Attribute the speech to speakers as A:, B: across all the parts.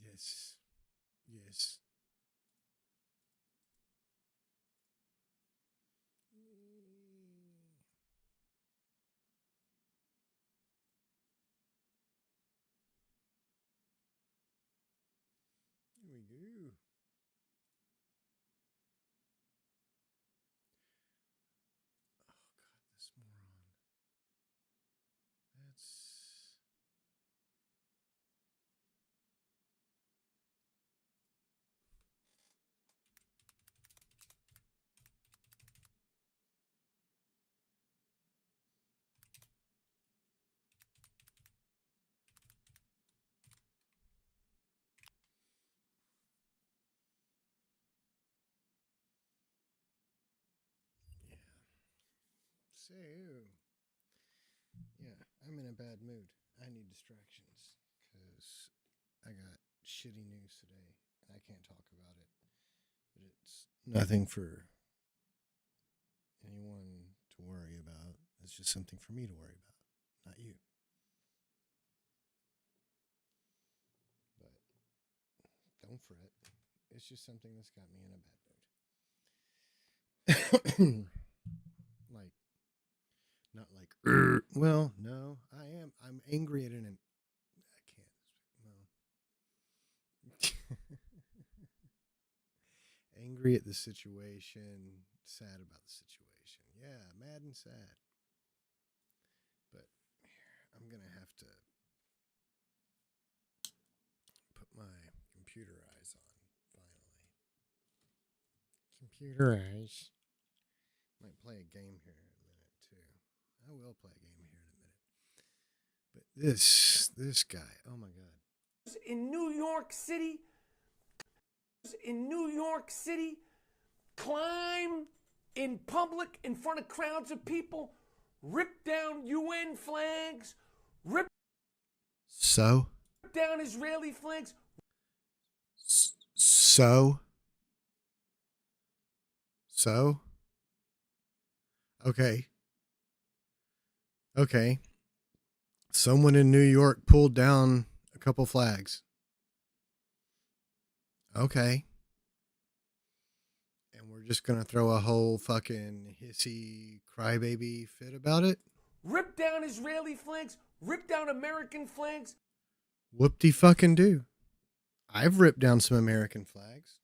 A: Yes. Yes. Here we go. Oh God, this moron. That's yeah. So yeah, I'm in a bad mood. I need distractions because I got shitty news today. I can't talk about it, but it's nothing for anyone to worry about. It's just something for me to worry about, not you. But don't fret. It's just something that's got me in a bad mood. Like, not like, well, no, I am. I'm angry at an. I can't. No. Angry at the situation, sad about the situation. Yeah, mad and sad. But I'm going to have to put my computer eyes on finally. Computer eyes. Might play a game here in a minute too. I will play a game here in a minute. But this guy, oh my god.
B: In New York City, climb in public in front of crowds of people, rip down UN flags, rip
A: So,
B: down Israeli flags.
A: so, so. Okay. Okay. Someone in New York pulled down a couple flags. Okay. And we're just going to throw a whole fucking hissy crybaby fit about it?
B: Rip down Israeli flags, rip down American flags.
A: Whoop de fucking do. I've ripped down some American flags.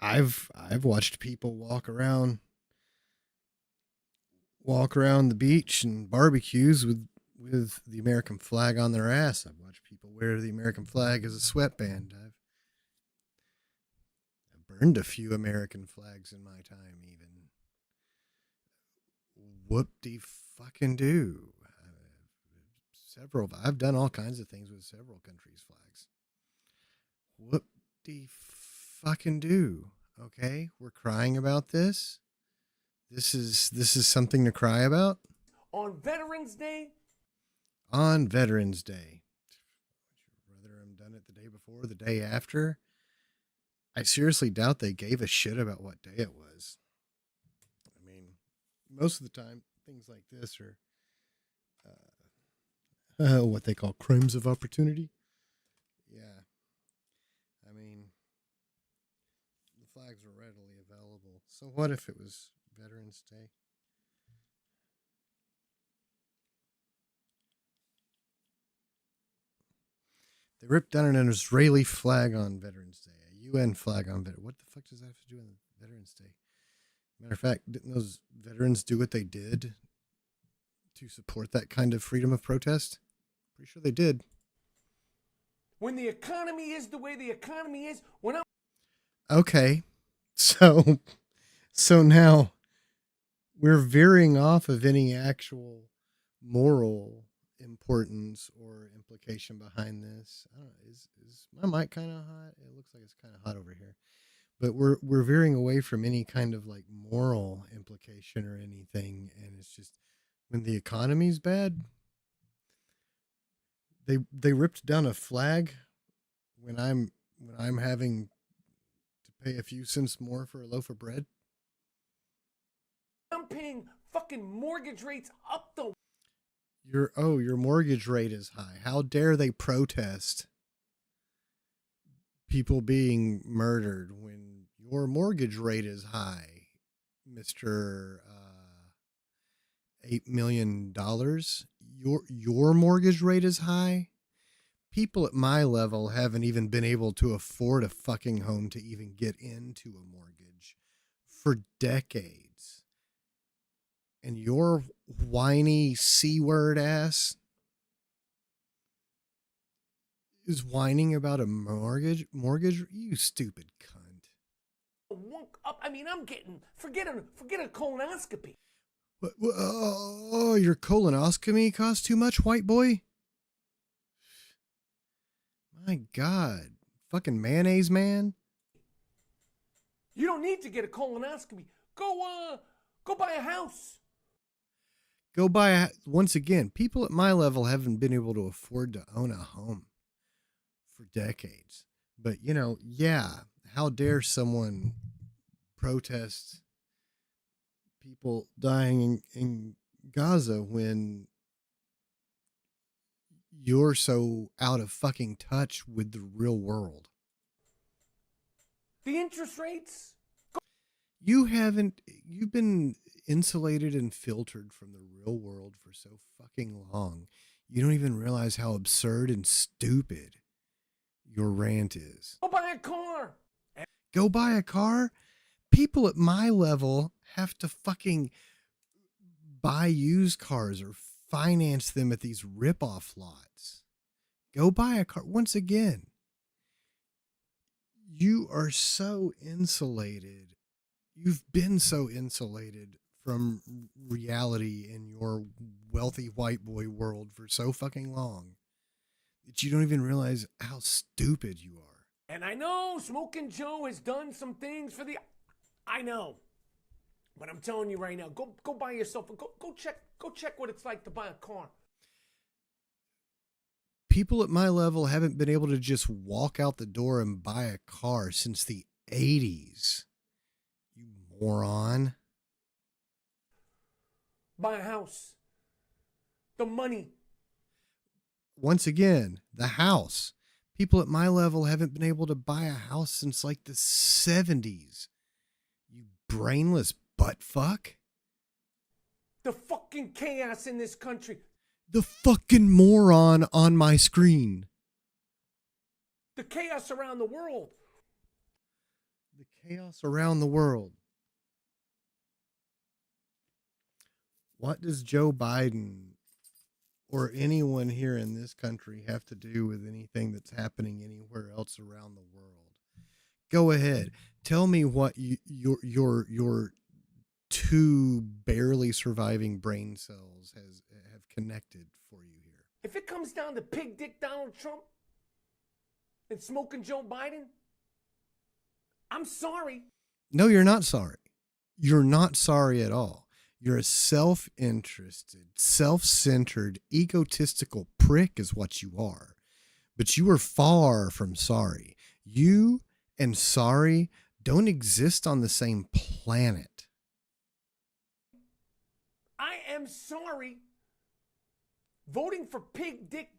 A: I've watched people walk around the beach and barbecues with the American flag on their ass. I've watched people wear the American flag as a sweatband. I've burned a few American flags in my time, even. Whoop de fucking do. Several. I've done all kinds of things with several countries' flags. Whoop de fucking do. Okay, we're crying about this. This is something to cry about
B: On Veterans Day.
A: on Veterans Day. Would you rather I'm done it the day before, or the day after? I seriously doubt they gave a shit about what day it was. I mean, most of the time, things like this are what they call crimes of opportunity. Yeah, I mean, the flags were readily available. So what if it was Veterans Day? They ripped down an Israeli flag on Veterans Day, a UN flag on Veterans. What the fuck does that have to do with Veterans Day? Matter of fact, didn't those veterans do what they did to support that kind of freedom of protest? Pretty sure they did.
B: When the economy is the way the economy is, when I'm
A: Okay, so so now we're veering off of any actual moral importance or implication behind this. I don't know. Is my mic kind of hot? It looks like it's kind of hot over here. But we're veering away from any kind of like moral implication or anything, and it's just when the economy's bad, they ripped down a flag when I'm having to pay a few cents more for a loaf of bread.
B: paying fucking mortgage rates up the
A: your mortgage rate is high. How dare they protest people being murdered when your mortgage rate is high, Mister $8 million? Your mortgage rate is high. People at my level haven't even been able to afford a fucking home to even get into a mortgage for decades. And your whiny C word ass is whining about a mortgage, you stupid cunt.
B: Up. I mean, I'm getting forget a colonoscopy.
A: Oh, your colonoscopy costs too much, white boy? My God. Fucking mayonnaise man?
B: You don't need to get a colonoscopy. Go buy a house.
A: Once again, people at my level haven't been able to afford to own a home for decades. But, yeah, how dare someone protest people dying in Gaza when you're so out of fucking touch with the real world?
B: The interest rates?
A: You've been insulated and filtered from the real world for so fucking long. You don't even realize how absurd and stupid your rant is.
B: Go buy a car.
A: Go buy a car? People at my level have to fucking buy used cars or finance them at these rip-off lots. Go buy a car. Once again, you are so insulated. You've been so insulated from reality in your wealthy white boy world for so fucking long that you don't even realize how stupid you are.
B: And I know Smoking Joe has done some things for the... I know. But I'm telling you right now, go buy yourself go check what it's like to buy a car.
A: People at my level haven't been able to just walk out the door and buy a car since the 80s. You moron.
B: Buy a house. The money.
A: Once again, the house. People at my level haven't been able to buy a house since like the 70s. You brainless butt fuck.
B: The fucking chaos in this country.
A: The fucking moron on my screen.
B: The chaos around the world.
A: The chaos around the world. What does Joe Biden or anyone here in this country have to do with anything that's happening anywhere else around the world? Go ahead. Tell me what your two barely surviving brain cells have connected for you here.
B: If it comes down to pig dick Donald Trump and Smoking Joe Biden, I'm sorry.
A: No, you're not sorry. You're not sorry at all. You're a self-interested, self-centered, egotistical prick is what you are. But you are far from sorry. You and sorry don't exist on the same planet.
B: I am sorry. Voting for pig dick.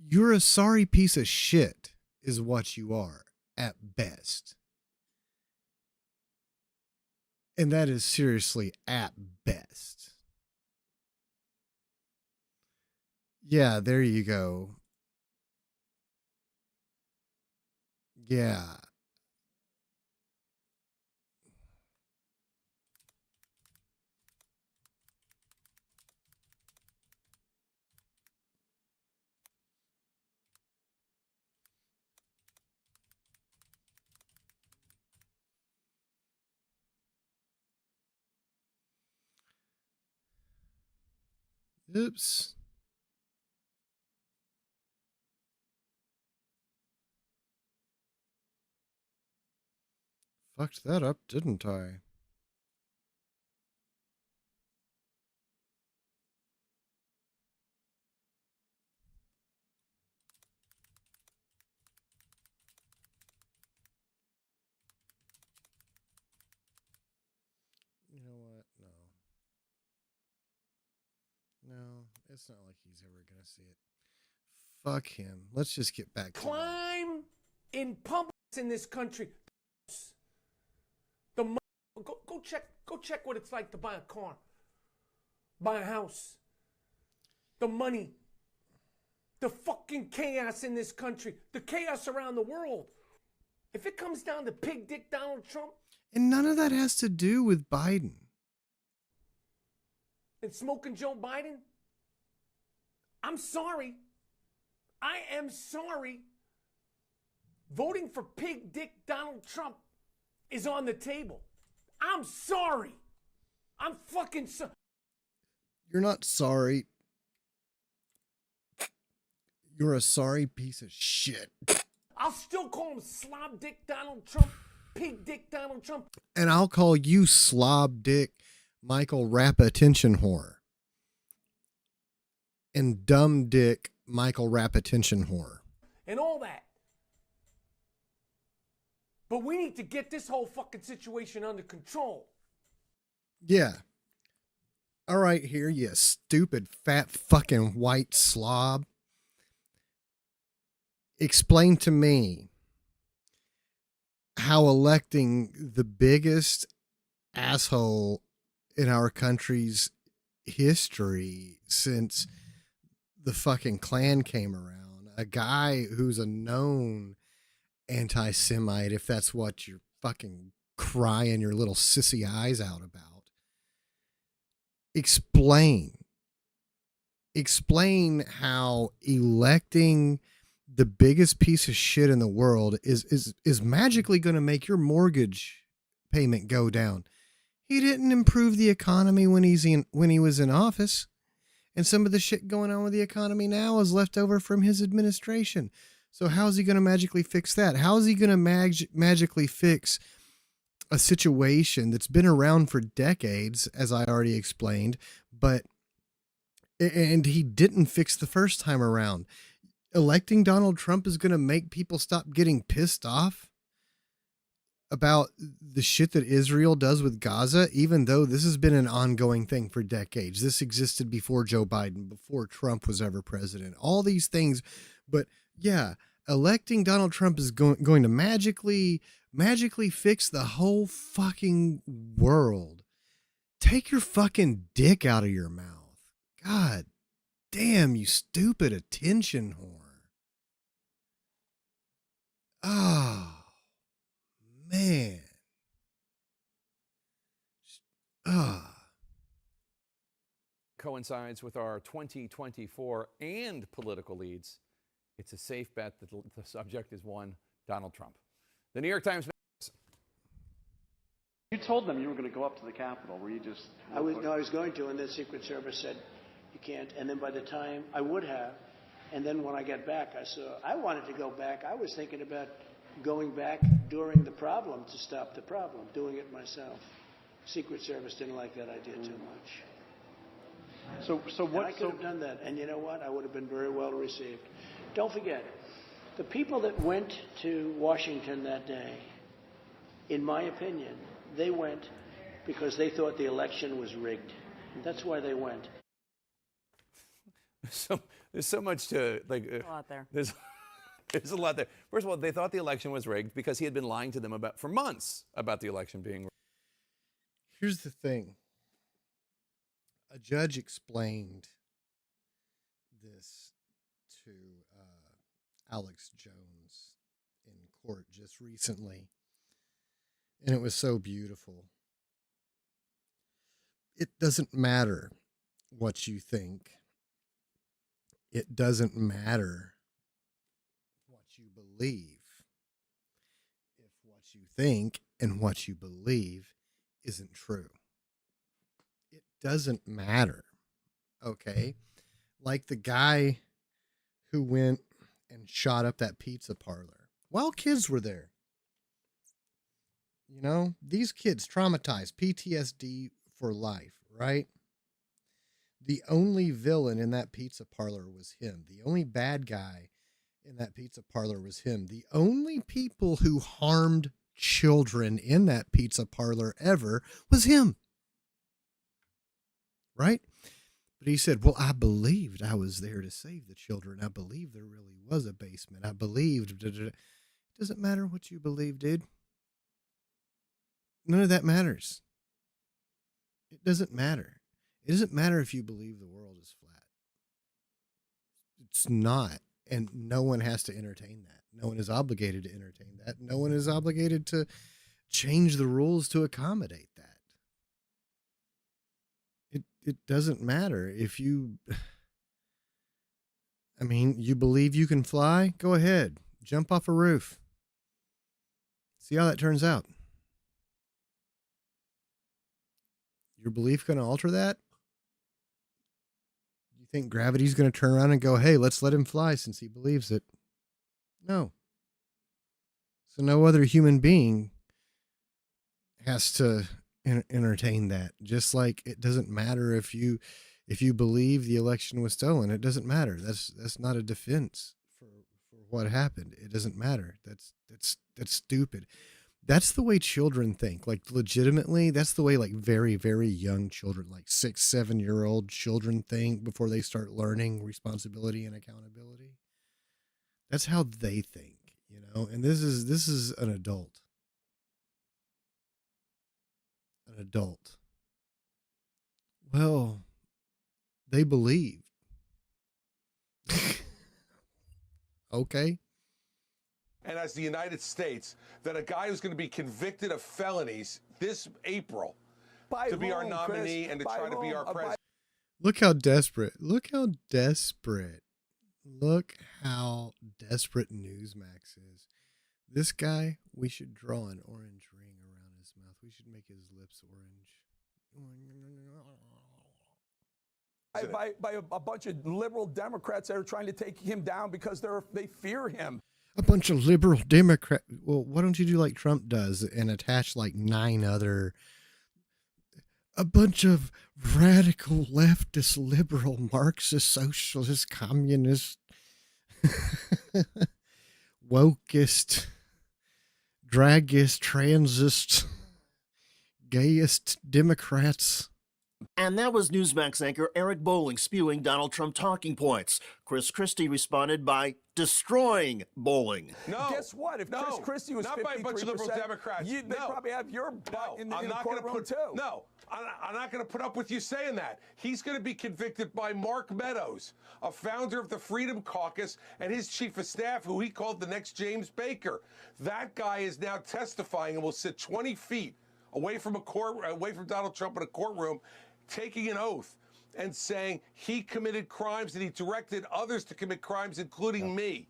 A: You're a sorry piece of shit is what you are at best. And that is seriously at best. Yeah, there you go. Yeah. Oops. Fucked that up, didn't I? You know what? No. No, it's not like he's ever going to see it. Fuck him. Let's just get back to
B: Climb in public in this country. Go check what it's like to buy a car, buy a house. The money, the fucking chaos in this country, the chaos around the world. If it comes down to pig dick Donald Trump,
A: And none of that has to do with Biden.
B: and smoking Joe Biden, I'm sorry. I am sorry. Voting for pig dick Donald Trump is on the table. I'm sorry. I'm fucking sorry.
A: You're not sorry. You're a sorry piece of shit.
B: I'll still call him slob dick Donald Trump, pig dick Donald Trump.
A: And I'll call you slob dick Michael Rappa attention whore. And dumb dick Michael Rappa attention whore.
B: And all that. But we need to get this whole fucking situation under control.
A: Yeah. All right, here, you stupid, fat, fucking white slob. Explain to me how electing the biggest asshole in our country's history since the fucking Klan came around, a guy who's a known anti-Semite, if that's what you're fucking crying your little sissy eyes out about. Explain how electing the biggest piece of shit in the world is magically going to make your mortgage payment go down. He didn't improve the economy when he was in office, and some of the shit going on with the economy now is left over from his administration. So how's he going to magically fix that? How is he going to magically fix a situation that's been around for decades, as I already explained, and he didn't fix the first time around? Electing Donald Trump is going to make people stop getting pissed off about the shit that Israel does with Gaza, even though this has been an ongoing thing for decades. This existed before Joe Biden, before Trump was ever president, all these things. But yeah, electing Donald Trump is going to magically fix the whole fucking world. Take your fucking dick out of your mouth. God damn, you stupid attention whore. Oh, man.
C: Coincides with our 2024 and political leads. It's a safe bet that the subject is one, Donald Trump. The New York Times.
D: You told them you were going to go up to the Capitol. Were you just?
E: I was going to, and the Secret Service said you can't. And then by the time I would have, and then when I got back, I wanted to go back. I was thinking about going back during the problem to stop the problem, doing it myself. Secret Service didn't like that idea too much.
D: So what?
E: And I could have done that, and you know what? I would have been very well received. Don't forget, the people that went to Washington that day, in my opinion, they went because they thought the election was rigged. That's why they went.
C: So there's so much to like.
F: A lot there.
C: There's a lot there. First of all, they thought the election was rigged because he had been lying to them for months about the election being rigged.
A: Here's the thing. A judge explained this to Alex Jones in court just recently, and it was so beautiful. It doesn't matter what you think. It doesn't matter what you believe. If what you think and what you believe isn't true. It doesn't matter. Okay? Like the guy who went and shot up that pizza parlor while kids were there. You know, these kids traumatized, PTSD for life, right? The only villain in that pizza parlor was him. The only bad guy in that pizza parlor was him. The only people who harmed children in that pizza parlor ever was him. Right? But he said, well, I believed I was there to save the children. I believed there really was a basement. I believed. It doesn't matter what you believe, dude. None of that matters. It doesn't matter. It doesn't matter if you believe the world is flat. It's not. And no one has to entertain that. No one is obligated to entertain that. No one is obligated to change the rules to accommodate that. It doesn't matter if you, I mean, you believe you can fly? Go ahead. Jump off a roof. See how that turns out. Your belief going to alter that? You think gravity's going to turn around and go, hey, let's let him fly since he believes it? No. So no other human being has to entertain that. Just like it doesn't matter if you believe the election was stolen. It doesn't matter. That's not a defense for what happened. It doesn't matter. That's stupid. That's the way children think. Like legitimately, that's the way like very, very young children, like 6, 7-year-old children think before they start learning responsibility and accountability. That's how they think, you know. And this is an adult. An adult. Well, they believe. Okay.
F: And as the United States, that a guy who's going to be convicted of felonies this April to be our nominee and to try to be our president.
A: Look how desperate. Look how desperate. Look how desperate Newsmax is. This guy, we should draw an orange ring around his mouth. We should make his lips orange.
G: By a bunch of liberal Democrats that are trying to take him down because they fear him.
A: A bunch of liberal Democrat. Well, why don't you do like Trump does and attach like 9 other, a bunch of radical leftist, liberal, Marxist, socialist, communist, wokeist, dragist, transist, gayest Democrats.
H: And that was Newsmax anchor Eric Bolling spewing Donald Trump talking points. Chris Christie responded by destroying Bolling.
F: No.
G: Guess what? If Chris Christie was
F: not by a bunch of liberal Democrats.
G: They probably have your butt in the courtroom too.
F: No, I'm not going to put up with you saying that. He's going to be convicted by Mark Meadows, a founder of the Freedom Caucus, and his chief of staff, who he called the next James Baker. That guy is now testifying and will sit 20 feet away from Donald Trump in a courtroom, taking an oath and saying he committed crimes and he directed others to commit crimes, including me.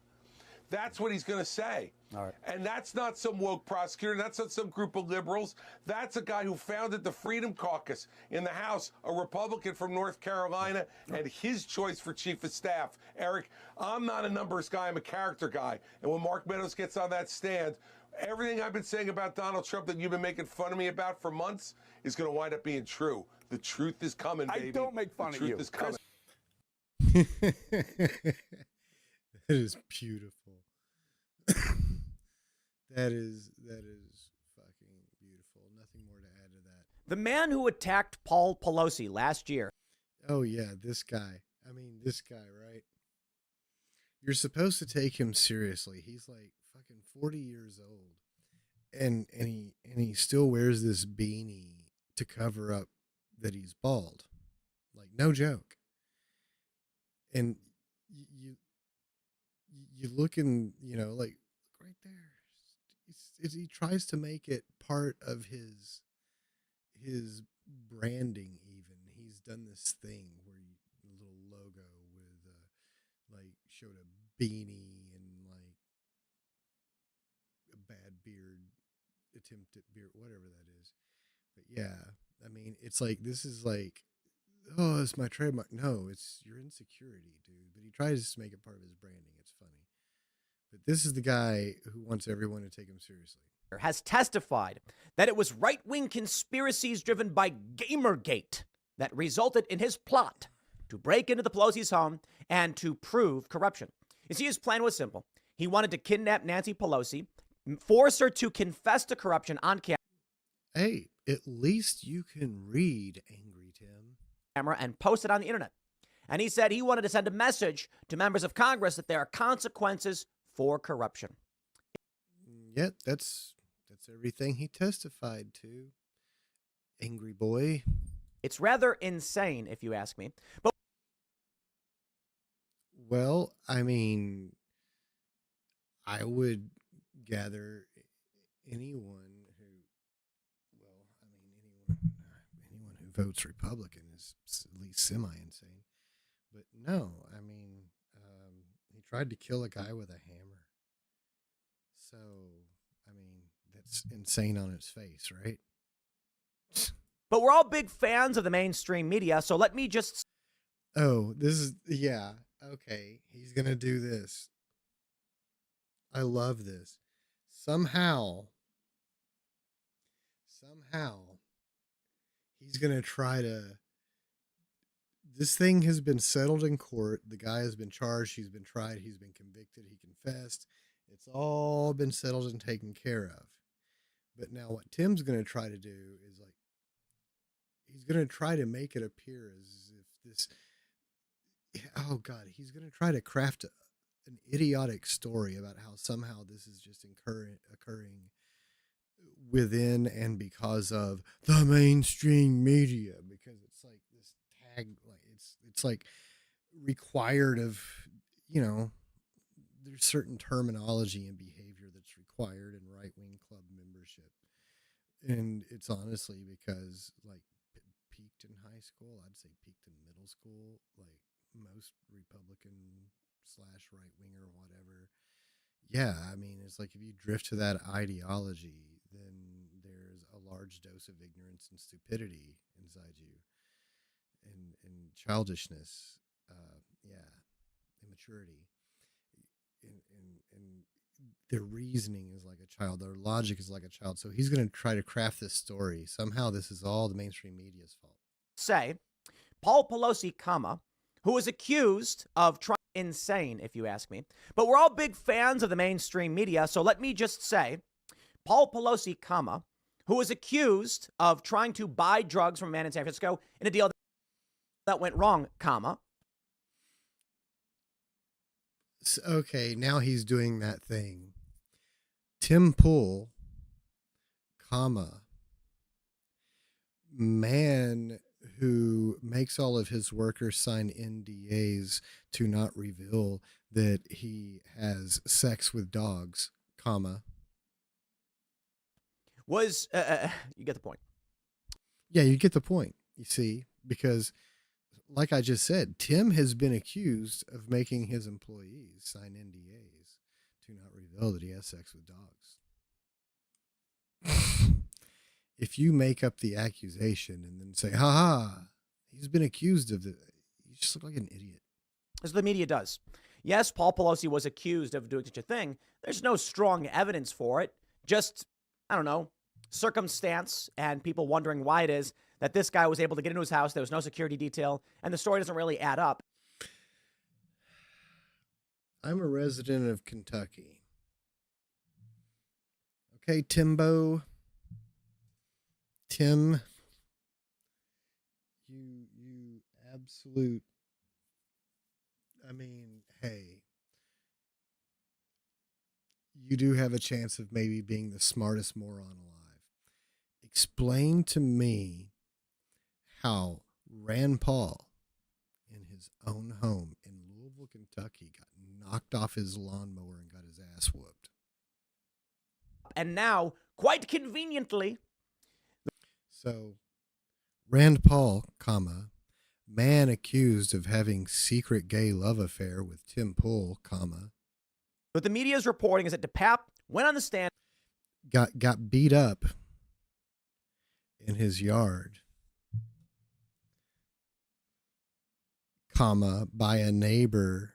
F: That's what he's going to say.
G: All right.
F: And that's not some woke prosecutor. That's not some group of liberals. That's a guy who founded the Freedom Caucus in the House, a Republican from North Carolina, and his choice for chief of staff. Eric, I'm not a numbers guy. I'm a character guy. And when Mark Meadows gets on that stand, everything I've been saying about Donald Trump that you've been making fun of me about for months is going to wind up being true. The truth is coming, baby.
G: I don't make fun of you.
F: The truth is coming.
A: That is beautiful. That is fucking beautiful. Nothing more to add to that.
I: The man who attacked Paul Pelosi last year.
A: Oh yeah, this guy. I mean, this guy, right? You're supposed to take him seriously. He's like fucking 40 years old. And he still wears this beanie to cover up that he's bald. Like no joke. And you look in, you know, like right there. He tries to make it part of his branding. Even he's done this thing where a little logo with like showed a beanie and like a bad beard, attempt at beard, whatever that is. But yeah, I mean, it's like this is like, oh, it's my trademark. No, it's your insecurity, dude. But he tries to make it part of his branding. It's funny. But this is the guy who wants everyone to take him seriously.
I: Has testified that it was right-wing conspiracies driven by Gamergate that resulted in his plot to break into the Pelosi's home and to prove corruption. You see, his plan was simple. He wanted to kidnap Nancy Pelosi, force her to confess to corruption on
A: Hey, at least you can read, Angry Tim.
I: camera, and post it on the internet. And he said he wanted to send a message to members of Congress that there are consequences for corruption.
A: Yet that's everything he testified to. Angry boy.
I: It's rather insane, if you ask me. But
A: Well, I mean, I would gather anyone who, well, I mean, anyone who votes Republican is at least semi-insane. But no, I mean, he tried to kill a guy with a hammer. So, I mean, that's insane on its face, right?
I: But we're all big fans of the mainstream media, so let me just...
A: Oh, this is, yeah, okay. He's going to do this. I love this. Somehow, he's going to try to... This thing has been settled in court. The guy has been charged. He's been tried. He's been convicted. He confessed. It's all been settled and taken care of. But now what Tim's going to try to do is like, he's going to try to make it appear as if this, oh God, he's going to try to craft an idiotic story about how somehow this is just occurring within and because of the mainstream media, because it's like this tag, like it's like required of, you know, there's certain terminology and behavior that's required in right-wing club membership. And it's honestly because like peaked in high school, I'd say peaked in middle school, like most Republican / right-winger, whatever. Yeah, I mean, it's like if you drift to that ideology, then there's a large dose of ignorance and stupidity inside you, and childishness, immaturity, and their reasoning is like a child, their logic is like a child. So he's going to try to craft this story. Somehow this is all the mainstream media's fault.
I: say Paul Pelosi, who was accused of trying insane, if you ask me. But we're all big fans of the mainstream media, so let me just say Paul Pelosi, who was accused of trying to buy drugs from a man in San Francisco in a deal that went wrong,
A: Okay, now he's doing that thing. Tim Pool, man who makes all of his workers sign NDAs to not reveal that he has sex with dogs,
I: was, you get the point.
A: Yeah, you get the point, you see, because like I just said, Tim has been accused of making his employees sign NDAs to not reveal that he has sex with dogs. If you make up the accusation and then say, he's been accused of it, you just look like an idiot.
I: As the media does. Yes, Paul Pelosi was accused of doing such a thing. There's no strong evidence for it. Just, I don't know, circumstance and people wondering why it is that this guy was able to get into his house. There was no security detail, and the story doesn't really add up.
A: I'm a resident of Kentucky. Okay, Tim, you absolute, I mean, hey, you do have a chance of maybe being the smartest moron alive. Explain to me how Rand Paul, in his own home in Louisville, Kentucky, got knocked off his lawnmower and got his ass whooped.
I: And now, quite conveniently...
A: So, Rand Paul, man accused of having secret gay love affair with Tim Pool,
I: what the media is reporting is that DePape went on the stand...
A: Got beat up in his yard, by a neighbor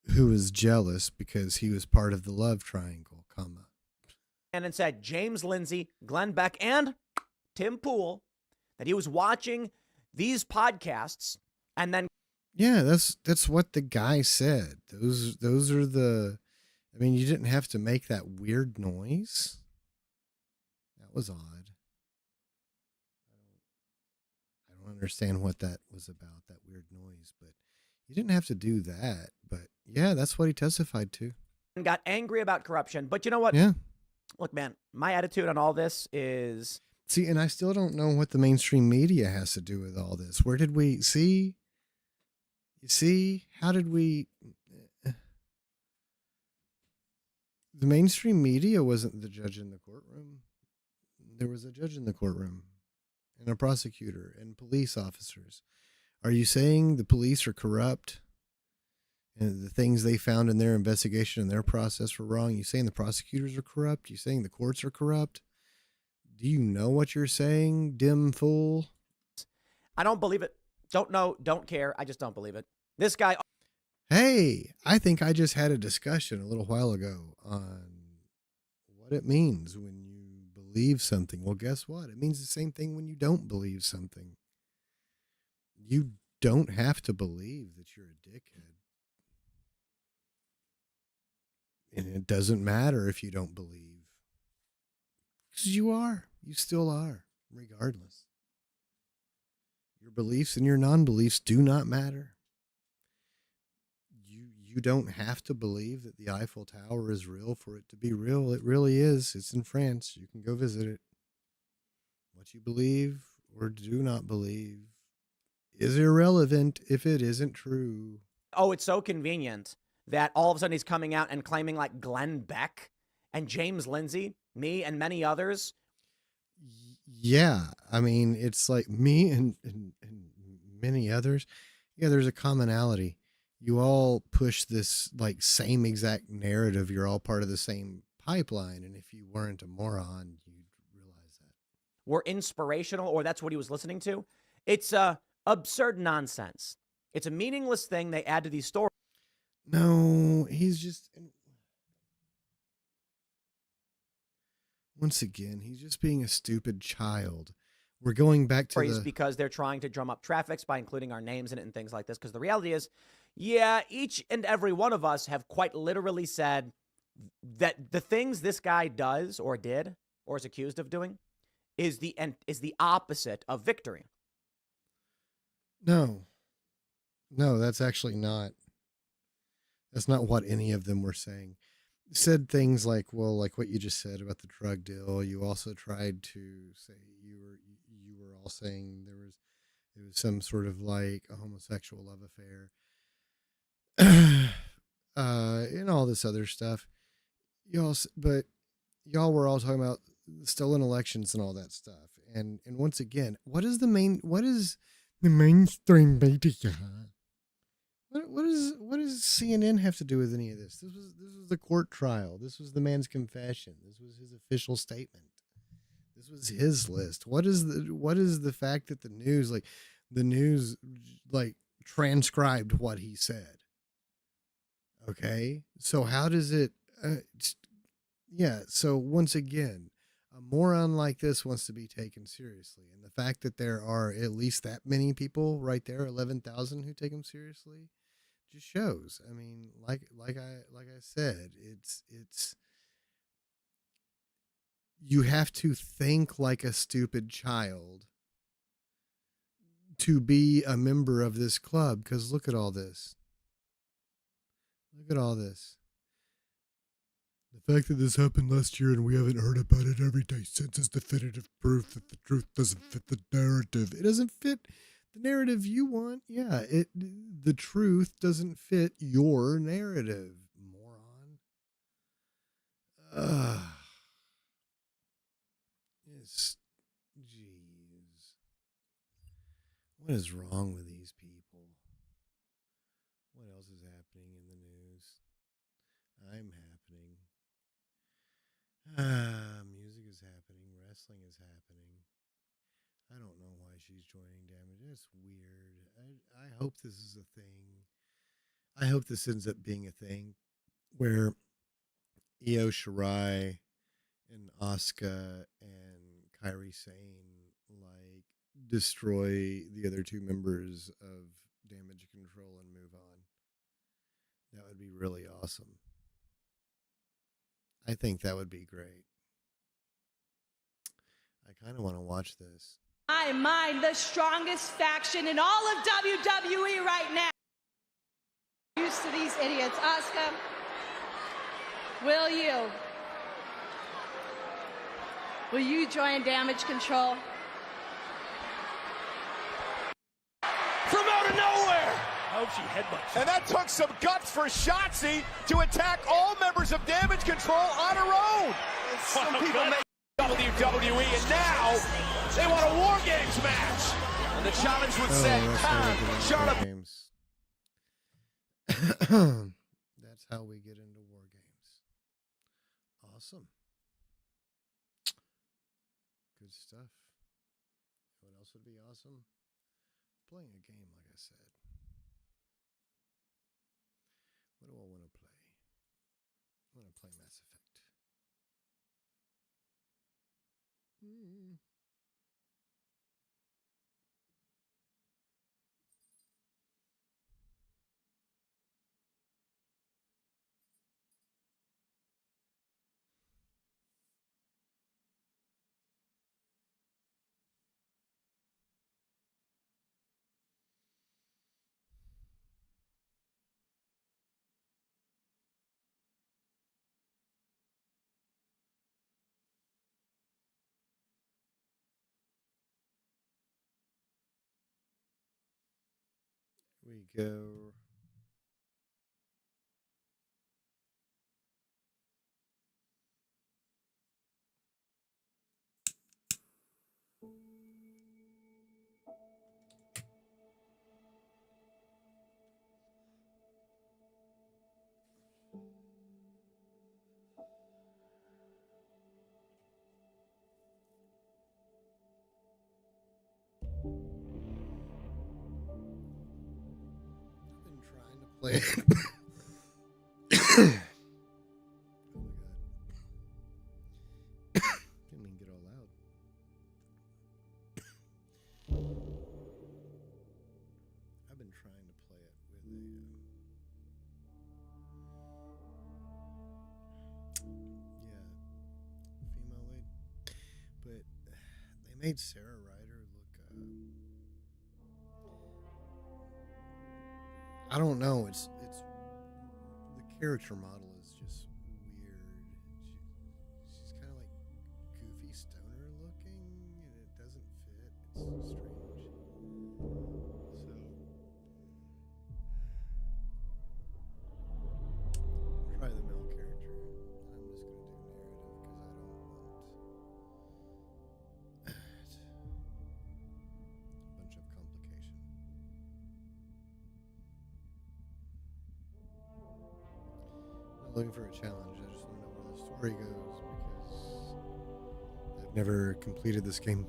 A: who was jealous because he was part of the love triangle,
I: and said James Lindsay, Glenn Beck, and Tim Pool, that he was watching these podcasts and then...
A: Yeah, that's what the guy said. Those are the... I mean, you didn't have to make that weird noise. That was odd. I don't understand what that was about, that weird noise, but you didn't have to do that. But yeah, that's what he testified to.
I: got angry about corruption. But you know what?
A: Yeah.
I: Look, man, my attitude on all this is
A: See, and I still don't know what the mainstream media has to do with all this. Where did we see? You see, how did we? The mainstream media wasn't the judge in the courtroom. There was a judge in the courtroom and a prosecutor and police officers. Are you saying the police are corrupt and the things they found in their investigation and their process were wrong? You saying the prosecutors are corrupt? You saying the courts are corrupt? Do you know what you're saying, dim fool?
I: I don't believe it. Don't know, don't care. I just don't believe it. This guy.
A: Hey, I think I just had a discussion a little while ago on what it means when you believe something. Well, guess what? It means the same thing when you don't believe something. You don't have to believe that you're a dickhead. And it doesn't matter if you don't believe. Because you are. You still are, regardless. Your beliefs and your non-beliefs do not matter. You don't have to believe that the Eiffel Tower is real for it to be real. It really is. It's in France. You can go visit it. What you believe or do not believe is irrelevant if it isn't true.
I: Oh, it's so convenient that all of a sudden he's coming out and claiming like Glenn Beck and James Lindsay, me and many others.
A: Yeah. I mean, it's like me and many others. Yeah, there's a commonality. You all push this like same exact narrative. You're all part of the same pipeline. And if you weren't a moron, you'd realize that.
I: Were inspirational, or that's what he was listening to. It's absurd nonsense. It's a meaningless thing they add to these stories.
A: No, he's just, once again, he's just being a stupid child. We're going back to the,
I: because they're trying to drum up traffic by including our names in it and things like this. Because the reality is, yeah, each and every one of us have quite literally said that the things this guy does or did or is accused of doing is the opposite of victory.
A: No, that's actually not. That's not what any of them were saying. Said things like, well, like what you just said about the drug deal. You also tried to say you were all saying there was some sort of like a homosexual love affair, and all this other stuff. But y'all were all talking about stolen elections and all that stuff. And once again, what is the mainstream media? What does CNN have to do with any of this? This was the court trial. This was the man's confession. This was his official statement. This was his list. What is the fact that the news transcribed what he said? Okay, so how does it? Yeah. So once again, a moron like this wants to be taken seriously, and the fact that there are at least that many people right there, 11,000, who take him seriously, just shows. I mean, like I said, it's you have to think like a stupid child to be a member of this club. Because look at all this. Look at all this. The fact that this happened last year and we haven't heard about it every day since is definitive proof that the truth doesn't fit the narrative. It doesn't fit the narrative you want. Yeah, the truth doesn't fit your narrative, moron. Jeez. What is wrong with these people? What else is happening in the news? I'm happening. Music is happening. Wrestling is happening. I don't know why she's joining Damage. It's weird. I hope this is a thing. I hope this ends up being a thing where Io Shirai and Asuka and Kairi Sane like destroy the other two members of Damage Control and move on. That would be really awesome. I think that would be great. I kind of want to watch this.
J: my mind, the strongest faction in all of WWE right now. Used to these idiots. Asuka, will you join Damage Control?
B: From out of nowhere! I hope she headbutts. And that took some guts for Shotzi to attack all members of Damage Control on her own. Some people make WWE, and now they want a War Games match. And the challenge would say, Charlotte.
A: Games. That's how we get into War Games. Awesome. Good stuff. What else would be awesome? Playing a game, like I said. What do I want to play? I want to play Mass Effect. We go. Play. Oh my god. Didn't mean get all loud. I've been trying to play it with a female lead, but they made Sarah Ryder look I don't know. It's the character model is just weird. She's kind of like goofy stoner looking, and it doesn't fit. It's strange. So try the male character. I'm just gonna do narrative because I don't want a bunch of complication. Looking for a challenge. I just want to know where the story goes because I've never completed this game.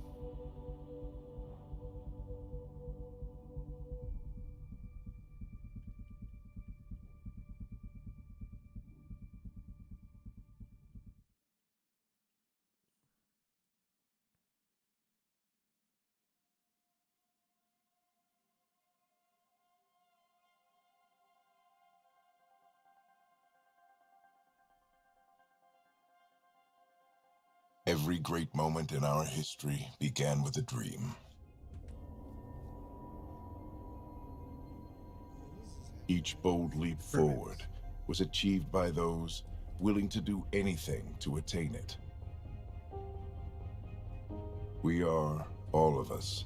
K: Every great moment in our history began with a dream. Each bold leap forward was achieved by those willing to do anything to attain it. We are, all of us,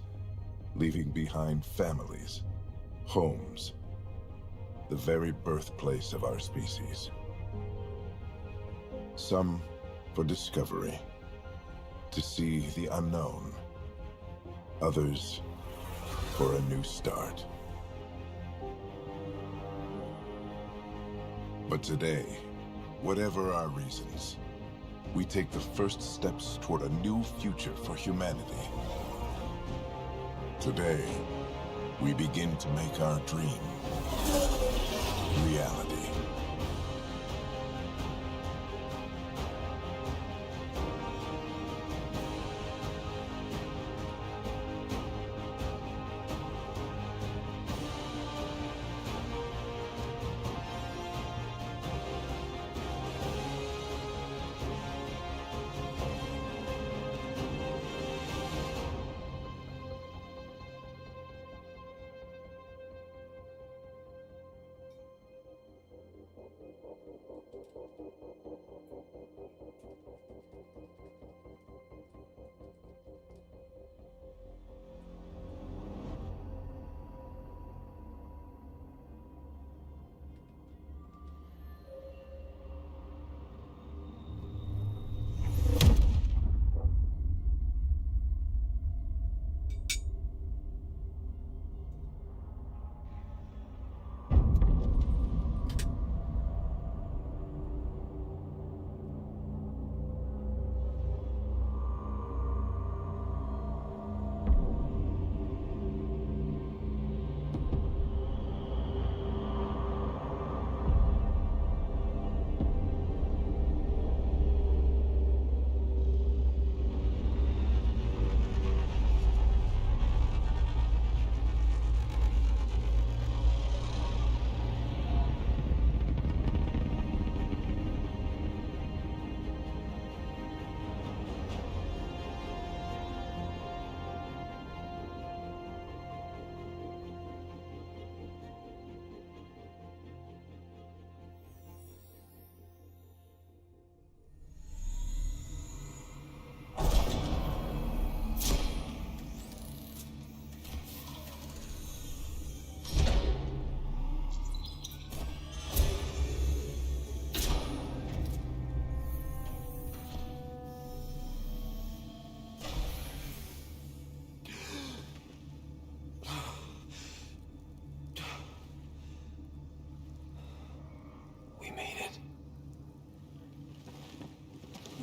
K: leaving behind families, homes, the very birthplace of our species. Some for discovery, to see the unknown. Others for a new start. But today, whatever our reasons, we take the first steps toward a new future for humanity. Today, we begin to make our dream reality.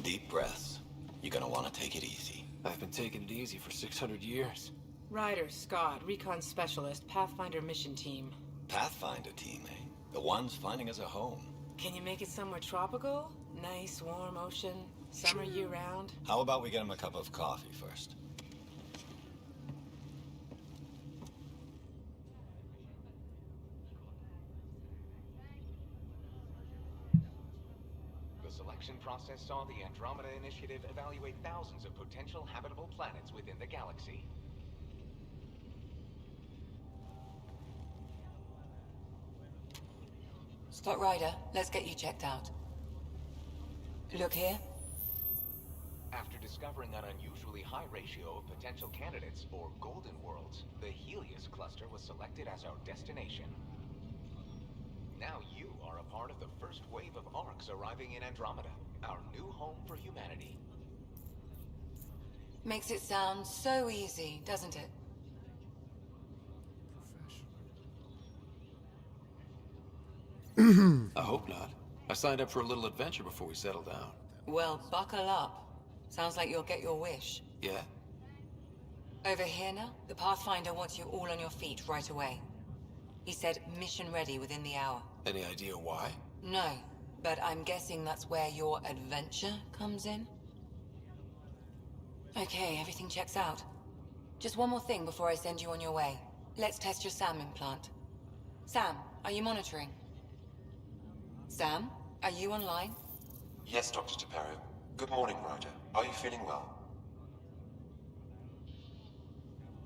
L: Deep breaths. You're gonna want to take it easy.
M: I've been taking it easy for 600 years.
N: Ryder, Scott, Recon Specialist, Pathfinder Mission Team.
L: Pathfinder team, eh? The ones finding us a home.
N: Can you make it somewhere tropical? Nice, warm ocean, summer year-round?
L: How about we get him a cup of coffee first?
O: The selection process saw the Andromeda Initiative evaluate thousands of potential habitable planets within the galaxy.
P: Scott Ryder, let's get you checked out. Look here.
O: After discovering an unusually high ratio of potential candidates, or golden worlds, the Helios cluster was selected as our destination. Now you are a part of the first wave of ARCs arriving in Andromeda, our new home for humanity.
P: Makes it sound so easy, doesn't it?
M: I hope not. I signed up for a little adventure before we settle down.
P: Well, buckle up. Sounds like you'll get your wish.
M: Yeah?
P: Over here now, the Pathfinder wants you all on your feet right away. He said mission ready within the hour.
M: Any idea why?
P: No, but I'm guessing that's where your adventure comes in. Okay, everything checks out. Just one more thing before I send you on your way. Let's test your SAM implant. Sam, are you monitoring? Sam, are you online?
Q: Yes, Dr. Taparo. Good morning, Ryder. Are you feeling well?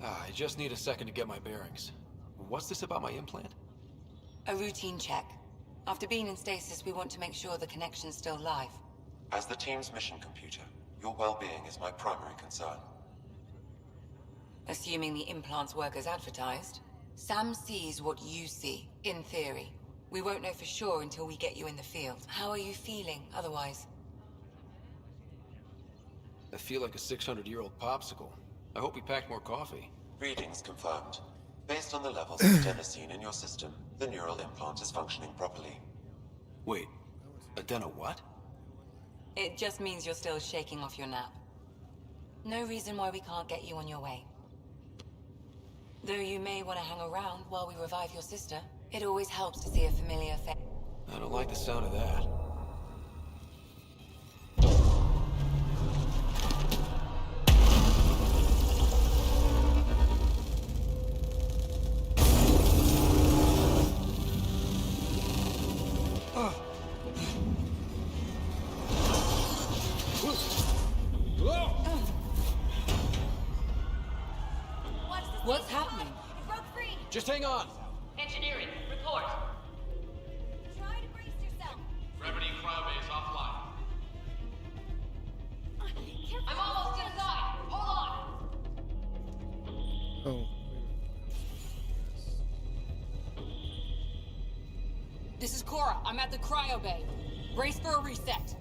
M: I just need a second to get my bearings. What's this about my implant?
P: A routine check. After being in stasis, we want to make sure the connection's still live.
Q: As the team's mission computer, your well-being is my primary concern.
P: Assuming the implants work as advertised, Sam sees what you see, in theory. We won't know for sure until we get you in the field. How are you feeling otherwise?
M: I feel like a 600-year-old popsicle. I hope we packed more coffee.
Q: Readings confirmed. Based on the levels of adenosine in your system, the neural implant is functioning properly.
M: Wait, adeno what?
P: It just means you're still shaking off your nap. No reason why we can't get you on your way. Though you may want to hang around while we revive your sister, it always helps to see a familiar face.
M: I don't like the sound of that.
P: What's happening?
R: It broke free.
M: Just hang on.
R: Engineering, report. Try to brace yourself.
O: Gravity cryobase offline.
R: I'm almost inside. Hold on.
A: Oh.
J: This is Cora. I'm at the cryo bay. Brace for a reset.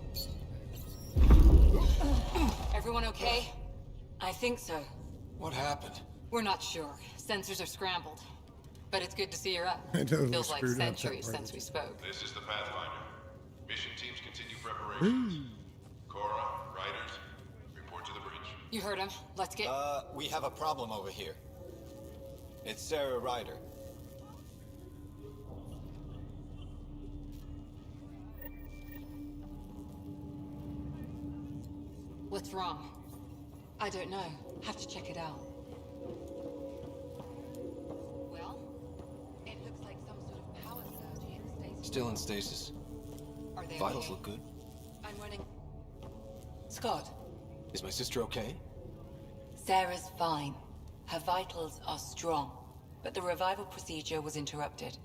J: Everyone okay?
P: I think so.
M: What happened?
J: We're not sure. Sensors are scrambled. But it's good to see you're up.
A: I totally
J: Feels like
A: screwed up that
J: centuries
A: part.
J: since we spoke.
K: This is the Pathfinder. Mission teams continue preparations. Cora, Riders, report to the breach.
J: You heard him. Let's get...
L: We have a problem over here. It's Sarah Ryder.
J: What's wrong? I don't know. Have to check it out. Well, it looks like some sort of power surge hit the station.
M: Still in stasis.
J: Are they
M: Vitals
J: okay?
M: look good.
J: I'm running...
P: Scott,
M: Is my sister okay?
P: Sarah's fine. Her vitals are strong. But the revival procedure was interrupted.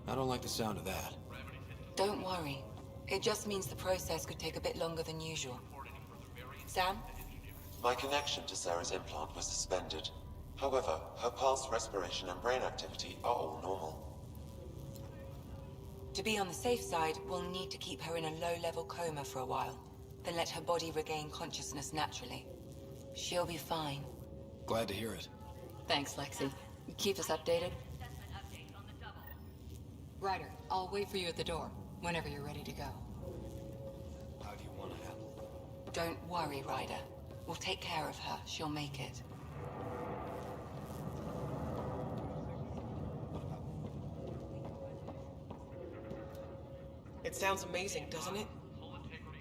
M: I don't like the sound of that.
P: Don't worry. It just means the process could take a bit longer than usual. Sam?
Q: My connection to Sarah's implant was suspended. However, her pulse, respiration, and brain activity are all normal.
P: To be on the safe side, we'll need to keep her in a low-level coma for a while. Then let her body regain consciousness naturally. She'll be fine.
M: Glad to hear it.
J: Thanks, Lexi. Keep us updated. Ryder, I'll wait for you at the door, whenever you're ready to go.
L: How do you want to handle
P: Don't worry, Ryder. We'll take care of her. She'll make it.
N: It sounds amazing, doesn't it?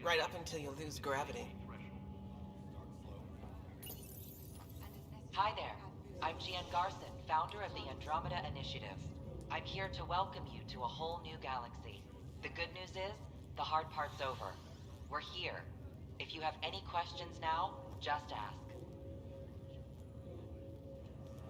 N: Right up until you lose gravity.
S: Hi there. I'm Gian Garson, founder of the Andromeda Initiative. I'm here to welcome you to a whole new galaxy. The good news is, the hard part's over. We're here. If you have any questions now, just ask.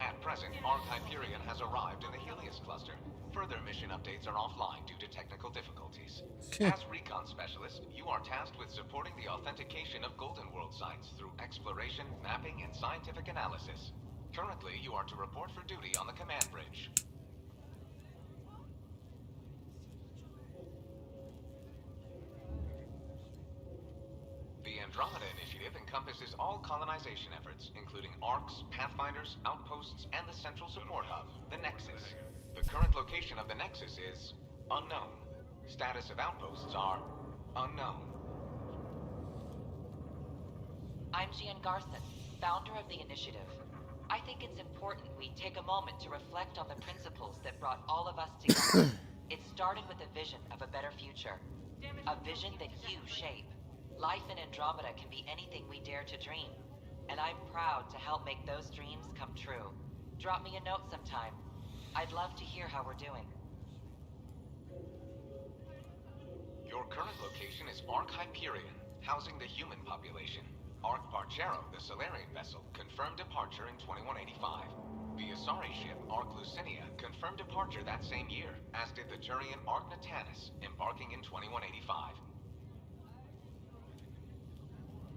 O: At present, Ark Hyperion has arrived in the Helios cluster. Further mission updates are offline due to technical difficulties. As recon specialist, you are tasked with supporting the authentication of Golden World sites through exploration, mapping, and scientific analysis. Currently, you are to report for duty on the command bridge. The Andromeda Initiative encompasses all colonization efforts, including ARCs, Pathfinders, outposts, and the central support hub, the Nexus. The current location of the Nexus is unknown. Status of outposts are unknown.
S: I'm Gian Garson, founder of the initiative. I think it's important we take a moment to reflect on the principles that brought all of us together. It started with a vision of a better future. A vision that you shape. Life in Andromeda can be anything we dare to dream. And I'm proud to help make those dreams come true. Drop me a note sometime. I'd love to hear how we're doing.
O: Your current location is Ark Hyperion, housing the human population. Ark Parchero, the Solarian vessel, confirmed departure in 2185. The Asari ship, Ark Lucinia, confirmed departure that same year, as did the Turian Ark Natanus, embarking in 2185.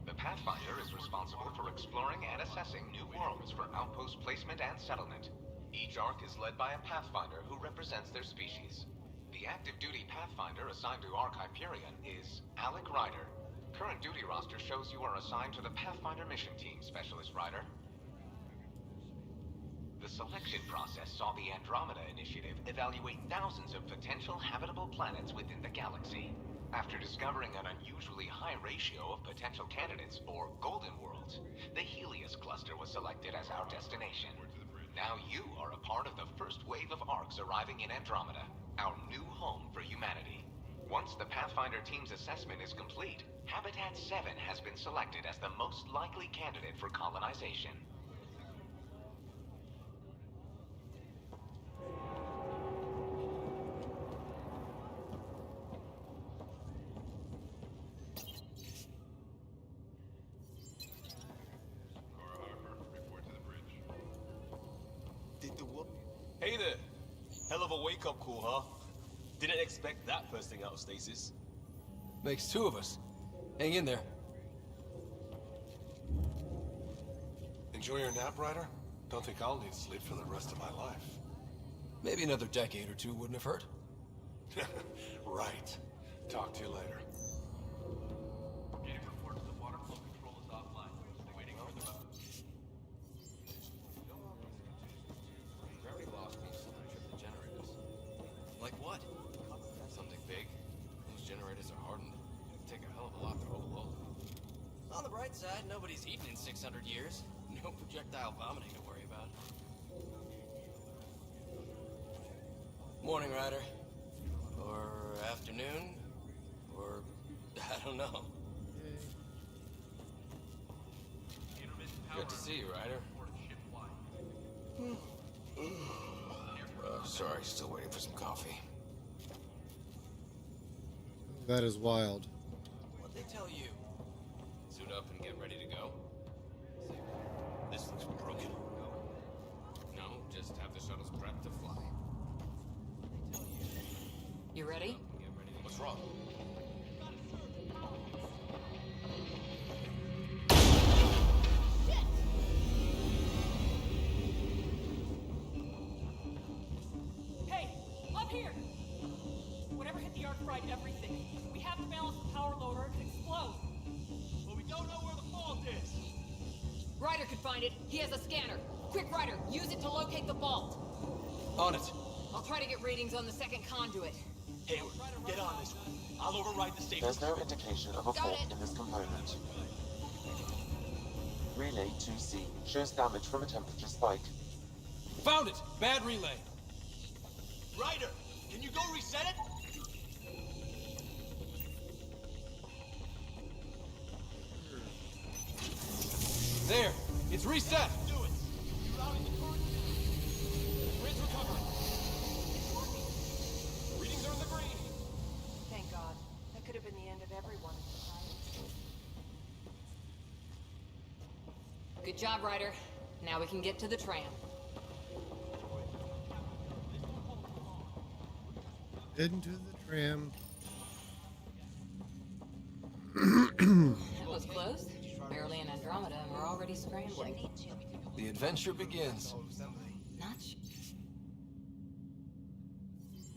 O: The Pathfinder is responsible for exploring and assessing new worlds for outpost placement and settlement. Each Ark is led by a Pathfinder who represents their species. The active duty Pathfinder assigned to Ark Hyperion is Alec Ryder. Current duty roster shows you are assigned to the Pathfinder mission team, Specialist Ryder. The selection process saw the Andromeda Initiative evaluate thousands of potential habitable planets within the galaxy. After discovering an unusually high ratio of potential candidates, or Golden Worlds, the Helios cluster was selected as our destination. Now you are a part of the first wave of Arks arriving in Andromeda, our new home for humanity. Once the Pathfinder team's assessment is complete, Habitat 7 has been selected as the most likely candidate for colonization.
T: Hey there. Hell of a wake-up call, huh? Didn't expect that first thing out of stasis.
L: Makes two of us. Hang in there.
K: Enjoy your nap, Ryder? Don't think I'll need sleep for the rest of my life.
L: Maybe another decade or two wouldn't have hurt.
K: Right. Talk to you later.
T: Getting report to the water flow control is offline. Waiting for the...
L: Gravity loss means something trip the generators. Like what? Something big. Those generators are hardened. It'd take a hell of a lot to overload. On the bright side, nobody's eaten in 600 years. No projectile vomiting to worry about. Morning, Ryder. Or afternoon. Or... I don't know. Good to see you, Ryder. Sorry, still waiting for some coffee.
A: That is wild.
L: What'd they tell you? Suit up and get ready to go? This looks broken. No, just have the shuttles prepped to fly.
P: You ready?
L: What's wrong?
J: Hey, up here! Whatever hit the arc fried everything. We have to balance the power load or it could explode.
T: But we don't know where the fault is.
P: Ryder could find it. He has a scanner. Quick, Ryder, use it to locate the vault.
L: On it.
P: I'll try to get readings on the second conduit.
T: Hayward, get on this one. I'll override the safety.
Q: There's no indication of a
P: Got
Q: fault
P: it.
Q: in this component. Relay 2C shows damage from a temperature spike.
M: Found it! Bad relay. Ryder, can you go reset it? There, it's reset. Do it. Grid's recovering. Readings are in the green.
N: Thank God. That could have been the end of everyone.
S: Good job, Ryder. Now we can get to the tram.
A: Into the tram.
S: That was close. Barely in Andromeda, and we're already scrambling.
M: The adventure begins.
S: Not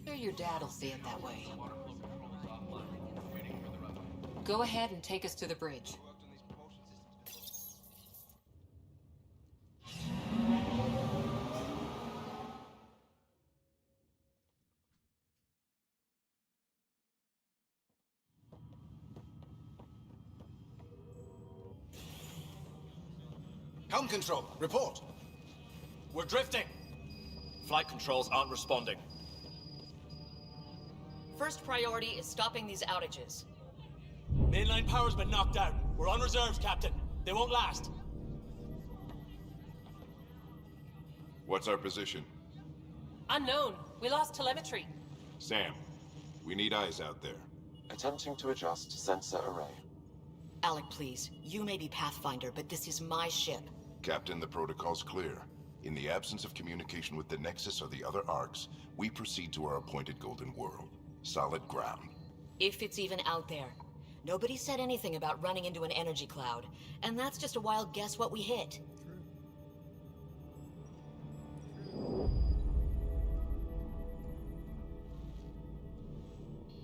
S: sure your dad'll see it that way. Go ahead and take us to the bridge.
M: Helm control, report. We're drifting.
T: Flight controls aren't responding.
U: First priority is stopping these outages.
T: Mainline power's been knocked out. We're on reserves, Captain. They won't last.
K: What's our position?
U: Unknown. We lost telemetry.
K: Sam, we need eyes out there.
Q: Attempting to adjust sensor array.
U: Alec, please. You may be Pathfinder, but this is my ship.
K: Captain, the protocol's clear. In the absence of communication with the Nexus or the other arcs, we proceed to our appointed Golden World. Solid ground.
U: If it's even out there. Nobody said anything about running into an energy cloud, and that's just a wild guess what we hit.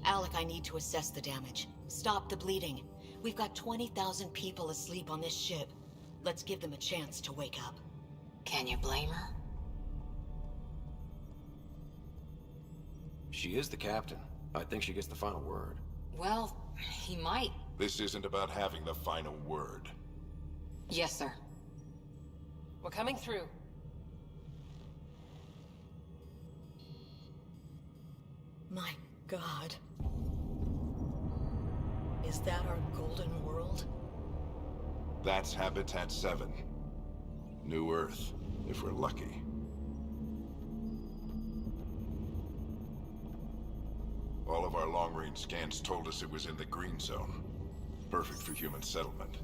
U: Alec, I need to assess the damage. Stop the bleeding. We've got 20,000 people asleep on this ship. Let's give them a chance to wake up.
S: Can you blame her?
M: She is the captain. I think she gets the final word.
S: Well, he might.
K: This isn't about having the final word.
S: Yes, sir.
U: We're coming through. My God. Is that our Golden World?
K: That's Habitat 7. New Earth, if we're lucky. All of our long-range scans told us it was in the green zone. Perfect for human settlement.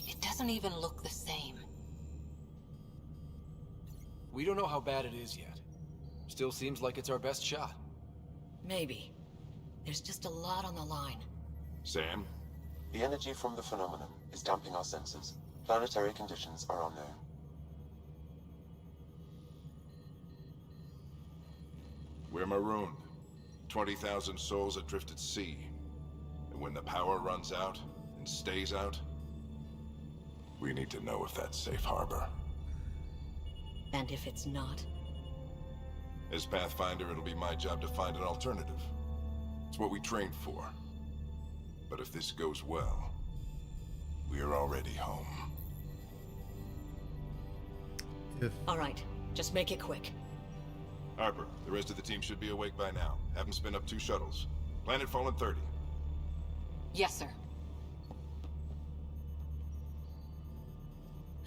S: It doesn't even look the same.
M: We don't know how bad it is yet. Still seems like it's our best shot.
U: Maybe. There's just a lot on the line.
K: Sam?
Q: The energy from the phenomenon is damping our senses. Planetary conditions are unknown.
K: We're marooned. 20,000 souls adrift at sea. And when the power runs out, and stays out, we need to know if that's safe harbor.
U: And if it's not?
K: As Pathfinder, it'll be my job to find an alternative. It's what we trained for. But if this goes well, we're already home.
U: All right, just make it quick.
K: Harper, the rest of the team should be awake by now. Have them spin up 2 shuttles. Planet Fallen 30.
S: Yes, sir.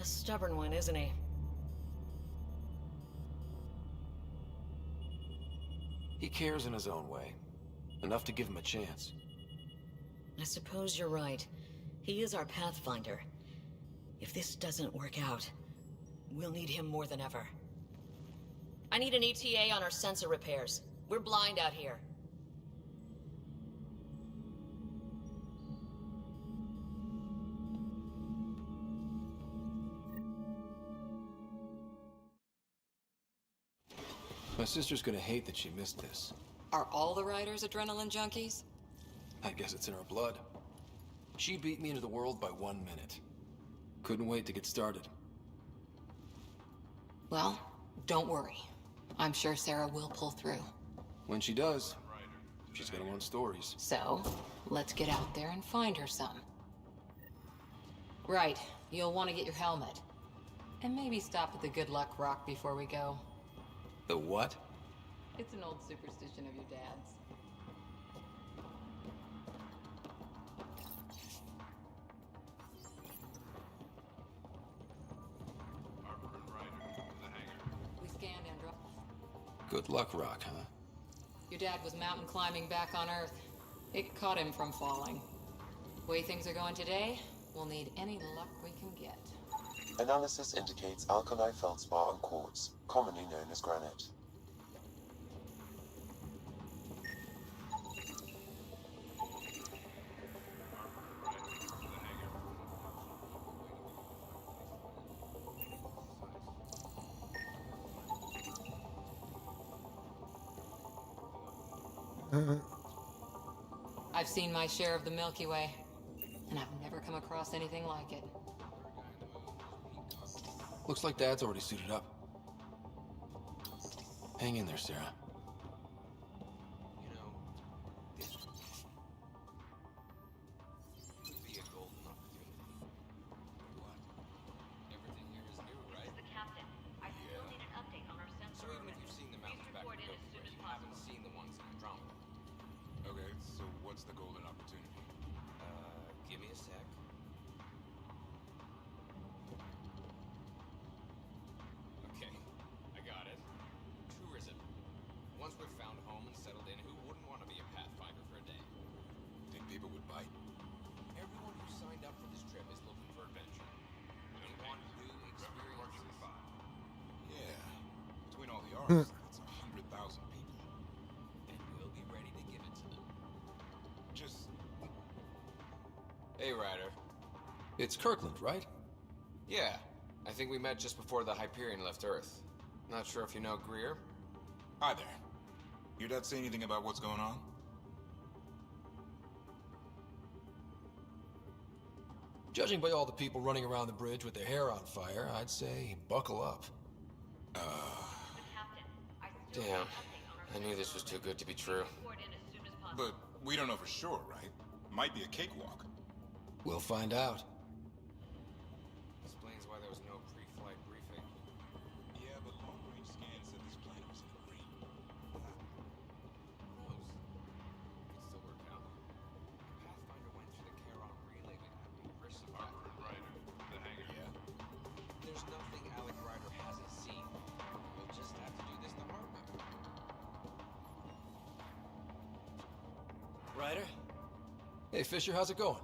U: A stubborn one, isn't he?
M: He cares in his own way. Enough to give him a chance.
U: I suppose you're right. He is our Pathfinder. If this doesn't work out, we'll need him more than ever. I need an ETA on our sensor repairs. We're blind out here.
M: My sister's gonna hate that she missed this.
S: Are all the riders adrenaline junkies?
M: I guess it's in her blood. She beat me into the world by 1 minute. Couldn't wait to get started.
S: Well, don't worry. I'm sure Sarah will pull through.
M: When she does, she's gonna want stories.
S: So, let's get out there and find her some.
N: Right. You'll want to get your helmet. And maybe stop at the Good Luck Rock before we go.
M: The what?
N: It's an old superstition of your dad's. We scanned Andro.
M: Good luck, Rock, huh?
N: Your dad was mountain climbing back on Earth. It caught him from falling. Way things are going today, we'll need any luck we can get.
Q: Analysis indicates alkali feldspar and quartz, commonly known as granite.
N: I've seen my share of the Milky Way, and I've never come across anything like it.
M: Looks like Dad's already suited up. Hang in there, Sarah.
K: It's 100,000 people.
M: And we'll be ready to give it to them.
K: Just...
M: Hey, Ryder. It's Kirkland, right?
L: Yeah. I think we met just before the Hyperion left Earth. Not sure if you know Greer?
K: Hi there. Your dad say anything about what's going on?
M: Judging by all the people running around the bridge with their hair on fire, I'd say buckle up.
L: Damn. I knew this was too good to be true.
K: But we don't know for sure, right? Might be a cakewalk.
M: We'll find out.
L: Explains why there was no pre-flight briefing.
K: Yeah, but long-range scans said this planet was in the green.
L: Who knows? Could still work out. Pathfinder went through the Charon relay with Chris Harper and Ryder. The hangar.
K: Yeah.
L: There's nothing Alec Ryder hasn't seen. We'll just have to do this the hard way.
M: Ryder? Hey, Fisher, how's it going?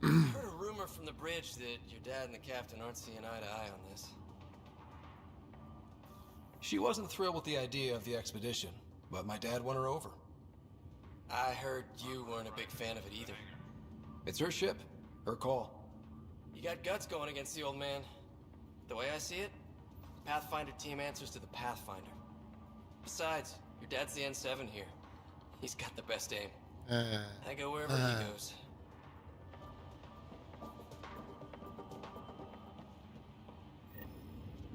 L: Heard a rumor from the bridge that your dad and the captain aren't seeing eye to eye on this.
M: She wasn't thrilled with the idea of the expedition, but my dad won her over.
L: I heard you weren't a big fan of it either.
M: It's her ship, her call.
L: You got guts going against the old man. The way I see it, the Pathfinder team answers to the Pathfinder. Besides, your dad's the N7 here. He's got the best aim. I go wherever he goes.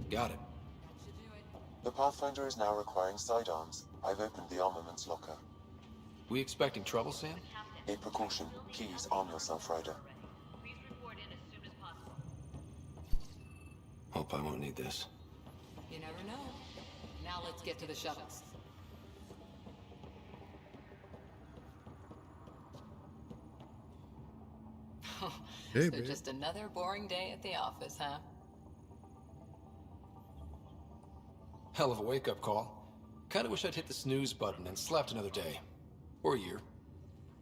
M: Got it.
Q: The Pathfinder is now requiring sidearms. I've opened the armaments locker.
M: We expecting trouble, Sam?
Q: A precaution. Please arm yourself, Ryder.
M: Hope I won't need this.
N: You never know. Now let's get to the shuttles.
A: Hey,
N: So just another boring day at the office, huh?
M: Hell of a wake-up call. Kinda wish I'd hit the snooze button and slept another day. Or a year.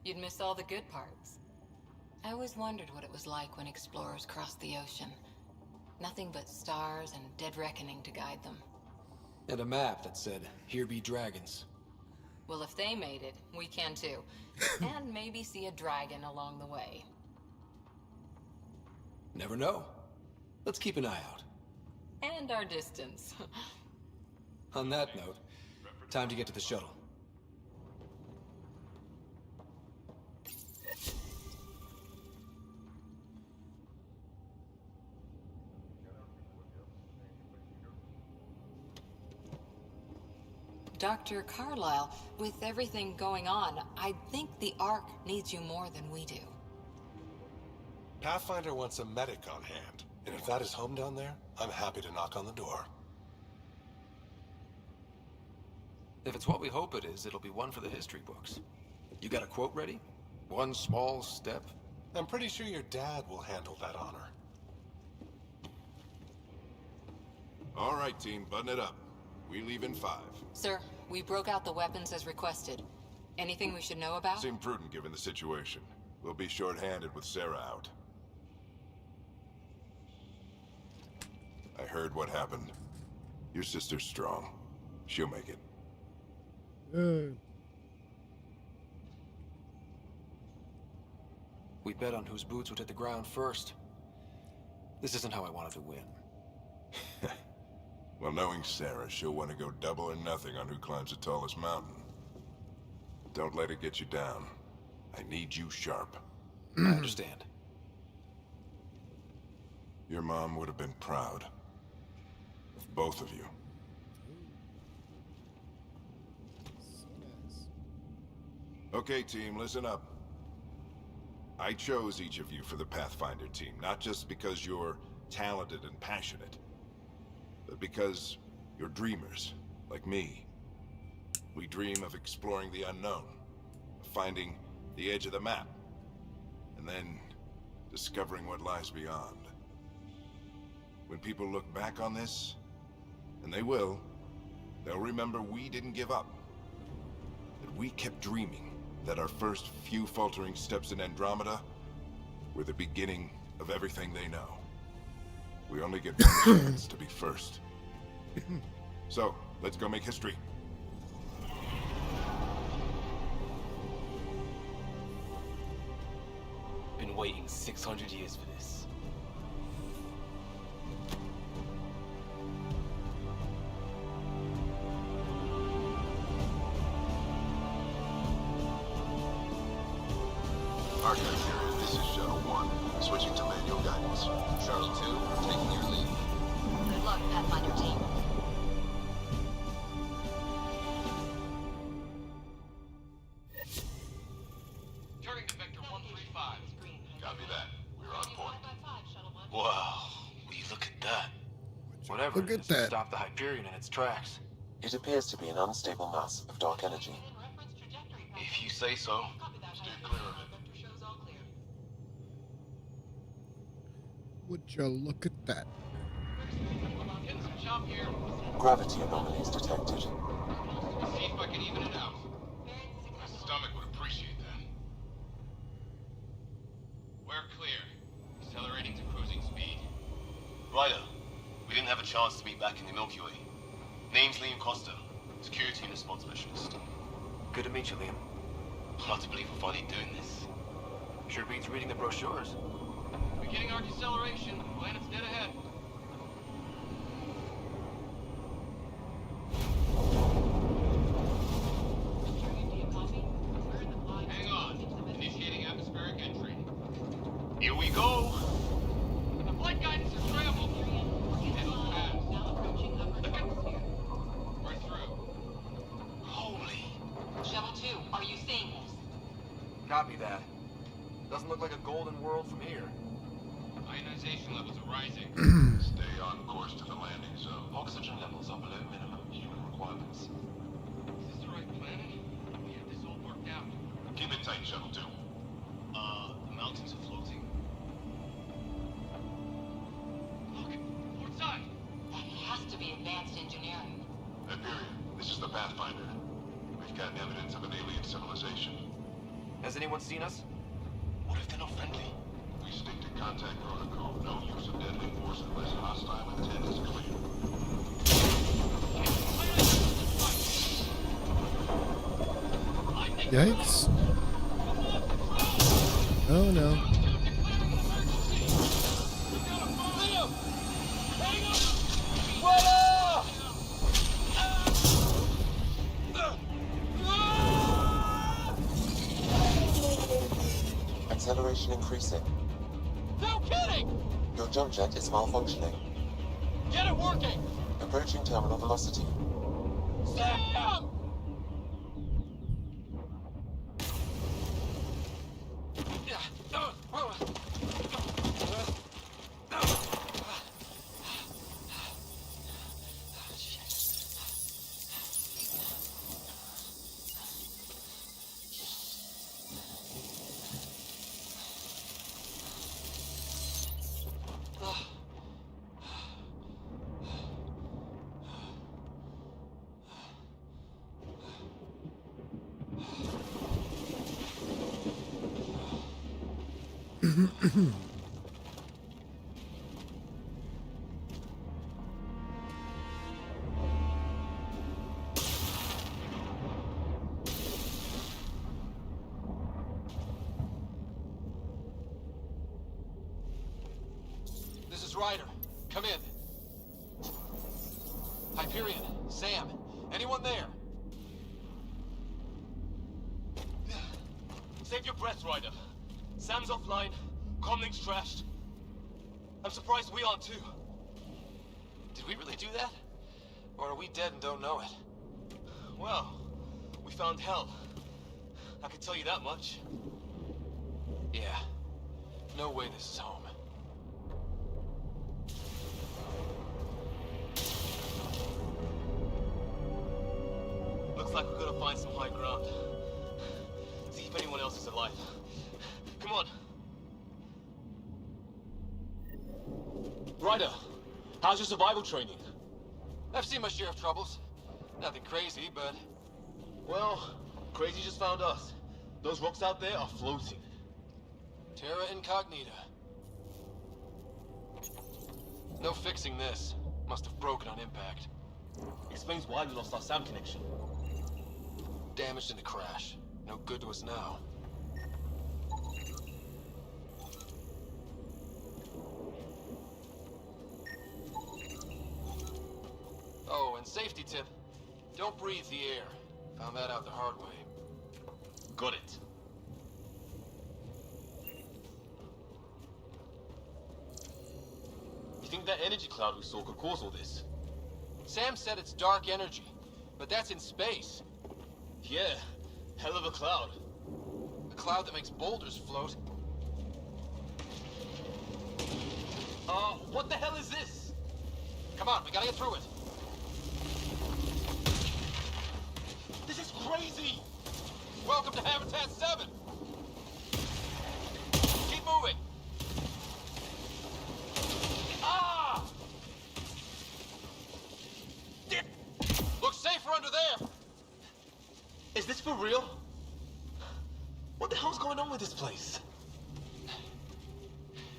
N: You'd miss all the good parts. I always wondered what it was like when explorers crossed the ocean. Nothing but stars and dead reckoning to guide them.
M: And a map that said, "Here be dragons."
N: Well, if they made it, we can too. And maybe see a dragon along the way.
M: Never know. Let's keep an eye out.
N: And our distance.
M: On that note, time to get to the shuttle.
N: Dr. Carlyle, with everything going on, I think the Ark needs you more than we do.
D: Pathfinder wants a medic on hand, and if that is home down there, I'm happy to knock on the door.
M: If it's what we hope it is, it'll be one for the history books. You got a quote ready? One small step?
D: I'm pretty sure your dad will handle that honor.
K: All right, team, button it up. We leave in 5.
N: Sir, we broke out the weapons as requested. Anything we should know about?
K: Seemed prudent given the situation. We'll be short-handed with Sarah out. I heard what happened. Your sister's strong. She'll make it.
M: We bet on whose boots would hit the ground first. This isn't how I wanted to win.
K: Well, knowing Sarah, she'll want to go double or nothing on who climbs the tallest mountain. Don't let it get you down. I need you sharp.
M: I understand.
K: Your mom would have been proud of both of you. Okay, team, listen up. I chose each of you for the Pathfinder team, not just because you're talented and passionate, but because you're dreamers, like me. We dream of exploring the unknown, of finding the edge of the map, and then discovering what lies beyond. When people look back on this, and they will, they'll remember we didn't give up. That we kept dreaming, that our first few faltering steps in Andromeda were the beginning of everything they know. We only get one chance to be first. So, let's go make history.
T: Been waiting 600 years for this.
K: Archive period, this is Shuttle 1, switching to manual guidance.
O: Shuttle 2, taking your lead.
U: Good luck, Pathfinder team.
O: Turning to Vector 135.
K: Copy that. We're on point.
T: Wow, will you look at that?
M: Whatever
A: Look
M: it
A: at
M: is,
A: that.
M: stop the Hyperion in its tracks.
Q: It appears to be an unstable mass of dark energy.
T: If you say so.
K: Stay clear of it.
A: Would you look at that?
O: Getting some chop here.
Q: Gravity anomalies detected.
O: Let's see if I can even it out. My stomach would appreciate that. We're clear. Accelerating to cruising speed.
T: Ryder, we didn't have a chance to meet back in the Milky Way. Name's Liam Costa, security and response specialist.
M: Good to meet you, Liam.
T: Hard to believe we're finally doing this.
M: Sure beats reading the brochures.
O: Beginning our deceleration. Planet's dead ahead. Hang on. Initiating atmospheric entry.
T: Here we go!
O: The flight guidance is scrambled. Middle pass. We're through.
T: Holy.
N: Shuttle 2, are you seeing this?
M: Copy that. Doesn't look like a golden world from here.
O: Ionization levels are rising.
K: Stay on course to the landing zone.
Q: Oxygen levels are below minimum human requirements.
O: Is this the right planet? We have this all worked out.
K: Keep it tight, Shuttle 2.
T: The mountains are floating.
O: Look, port side.
N: That has to be advanced engineering.
K: Hyperion, this is the Pathfinder. We've got evidence of an alien civilization.
M: Has anyone seen us?
T: What if they're not friendly?
K: We stick to contact protocol. No use of deadly force unless hostile intent is clear.
A: Yikes. Oh no.
Q: Acceleration increasing.
O: No kidding!
Q: Your jump jet is malfunctioning.
O: Get it working!
Q: Approaching terminal velocity.
O: Sam! This is Ryder. Come in. Hyperion, Sam, anyone there?
T: Save your breath, Ryder. Sam's offline. Comlink's trashed. I'm surprised we aren't too.
O: Did we really do that? Or are we dead and don't know it?
T: Well, we found hell. I can tell you that much.
O: Yeah. No way this is home.
T: Looks like we're gonna find some high ground. See if anyone else is alive. Come on. Ryder, how's your survival training?
O: I've seen my share of troubles. Nothing crazy, but...
T: Well, crazy just found us. Those rocks out there are floating.
O: Terra Incognita. No fixing this. Must have broken on impact.
T: Explains why we lost our SAM connection.
O: Damaged in the crash. No good to us now. Oh, and safety tip. Don't breathe the air. Found that out the hard way.
T: Got it. You think that energy cloud we saw could cause all this?
O: Sam said it's dark energy, but that's in space.
T: Yeah, hell of a cloud.
O: A cloud that makes boulders float.
T: What the hell is this?
O: Come on, we gotta get through it.
T: This is crazy!
O: Welcome to Habitat 7! Keep moving! Ah! Looks safer under there!
T: Is this for real? What the hell's going on with this place?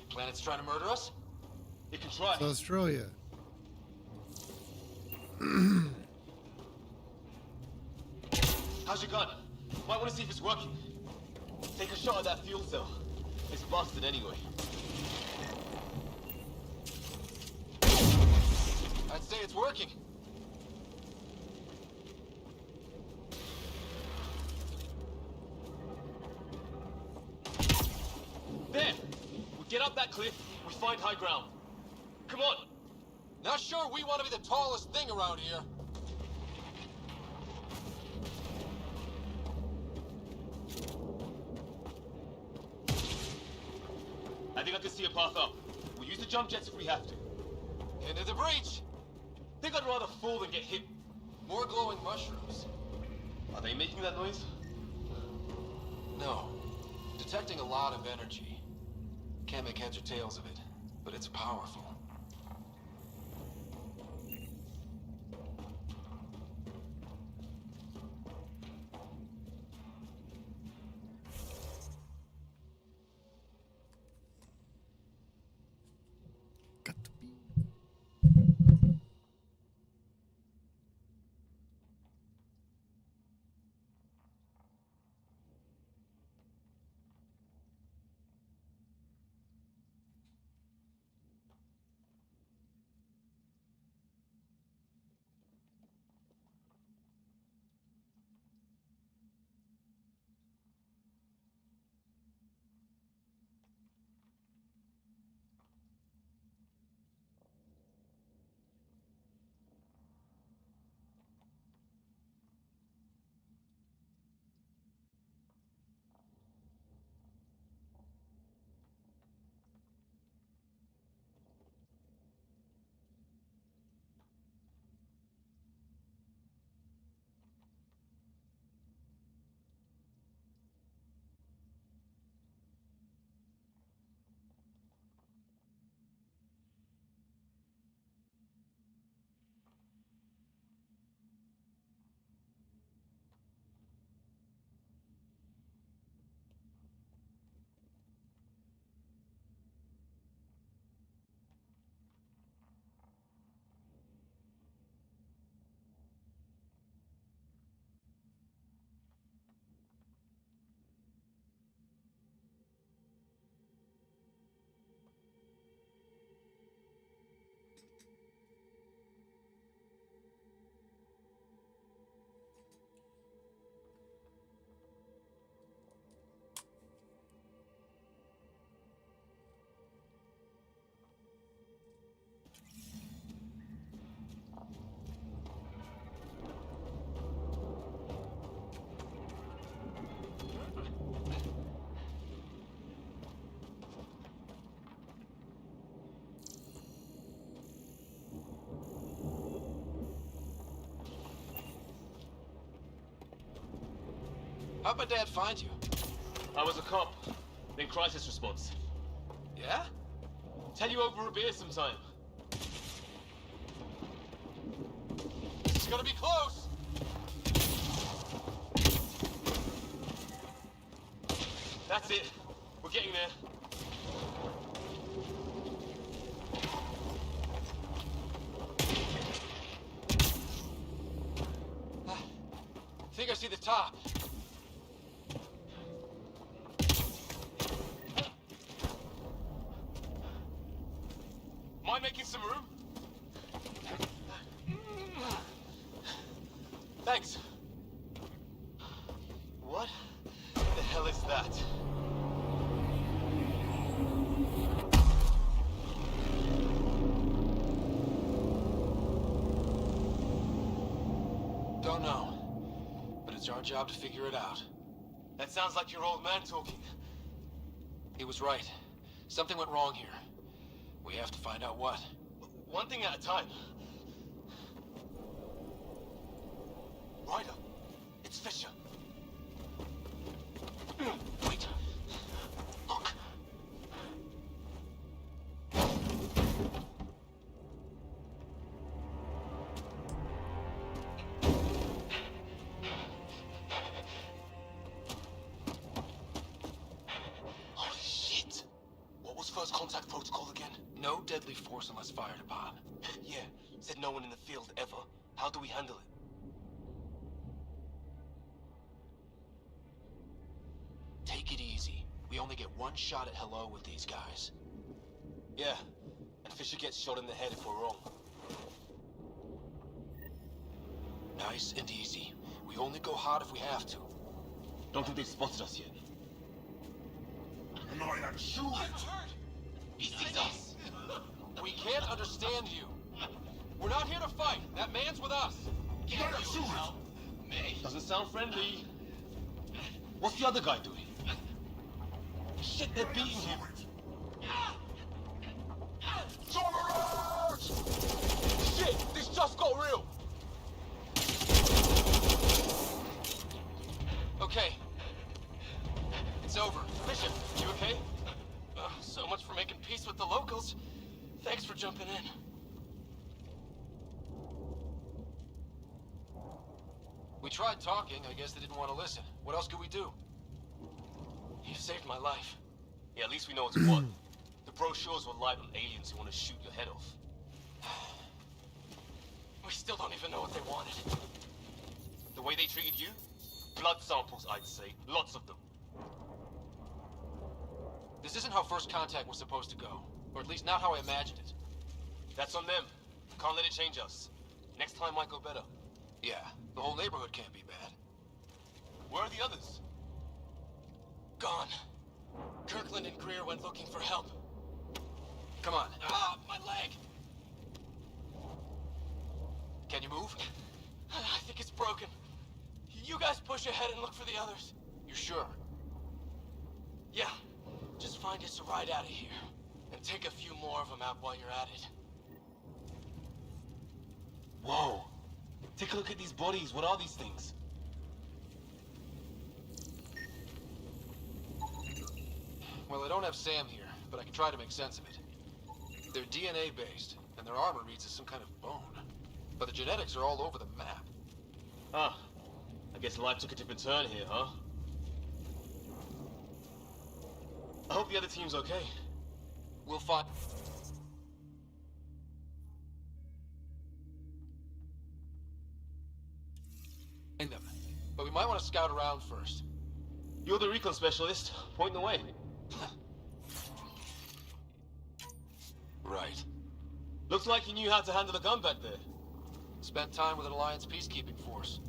O: Planet's trying to murder us?
T: It can try.
A: It's Australia.
T: How's your gun? Might want to see if it's working. Take a shot at that fuel cell. It's busted anyway.
O: I'd say it's working.
T: There! We get up that cliff, we find high ground. Come on!
O: Not sure we want to be the tallest thing around here.
T: I think I can see a path up. We'll use the jump jets if we have to.
O: Into the breach!
T: Think I'd rather fall than get hit.
O: More glowing mushrooms.
T: Are they making that noise?
O: No. Detecting a lot of energy. Can't make heads or tails of it, but it's powerful.
M: How'd my dad find you?
T: I was a cop, then crisis response.
M: Yeah?
T: Tell you over a beer sometime.
M: This is gonna be close!
T: That's it. We're getting there.
M: I think I see the top.
T: Mind making some room?
M: Thanks.
T: What the hell is that?
M: Don't know. But it's our job to figure it out.
T: That sounds like your old man talking.
M: He was right. Something went wrong here. We have to find out what.
T: One thing at a time. Ryder, it's Fisher.
M: Wait. Look.
T: Holy shit! What was first contact protocol again?
M: No deadly force unless fired upon.
T: Yeah, said no one in the field ever. How do we handle it?
M: Take it easy. We only get one shot at hello with these guys.
T: Yeah, and Fisher gets shot in the head if we're wrong.
M: Nice and easy. We only go hard if we have to.
T: Don't think they've spotted us yet.
M: And I am sure.
T: He sees us.
M: We can't understand you. We're not here to fight. That man's with us.
T: Doesn't sound friendly. What's the other guy doing? Shit, they're beating him.
M: Shit, this just got real. Okay. It's over.
T: Fisher, you okay? So much for making peace with the locals. Thanks for jumping in.
M: We tried talking. I guess they didn't want to listen. What else could we do?
T: You saved my life. Yeah, at least we know it's what. The brochures were light on aliens who want to shoot your head off. We still don't even know what they wanted. The way they treated you? Blood samples, I'd say. Lots of them.
M: This isn't how first contact was supposed to go. Or at least not how I imagined it.
T: That's on them. Can't let it change us. Next time might go better.
M: Yeah, the whole neighborhood can't be bad.
T: Where are the others?
M: Gone. Kirkland and Greer went looking for help. Come on. Ah, my leg! Can you move?
T: I think it's broken. You guys push ahead and look for the others.
M: You sure?
T: Yeah. Just find us a ride out of here. And take a few more of them out while you're at it. Whoa. Take a look at these bodies. What are these things?
M: Well, I don't have Sam here, but I can try to make sense of it. They're DNA-based, and their armor reads as some kind of bone. But the genetics are all over the map.
T: Ah. I guess life took a different turn here, huh? I hope the other team's okay.
M: We'll find... them. But we might want to scout around first.
T: You're the recon specialist. Point the way.
M: Right.
T: Looks like you knew how to handle a gun back there.
M: Spent time with an Alliance peacekeeping force.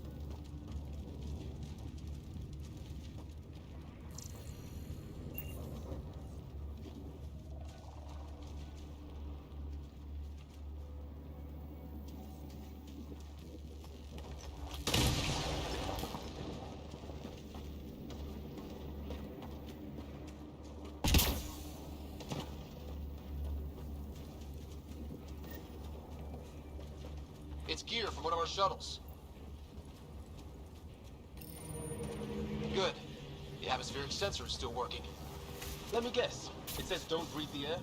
M: It's gear from one of our shuttles. Good. The atmospheric sensor is still working.
T: Let me guess. It says don't breathe the air?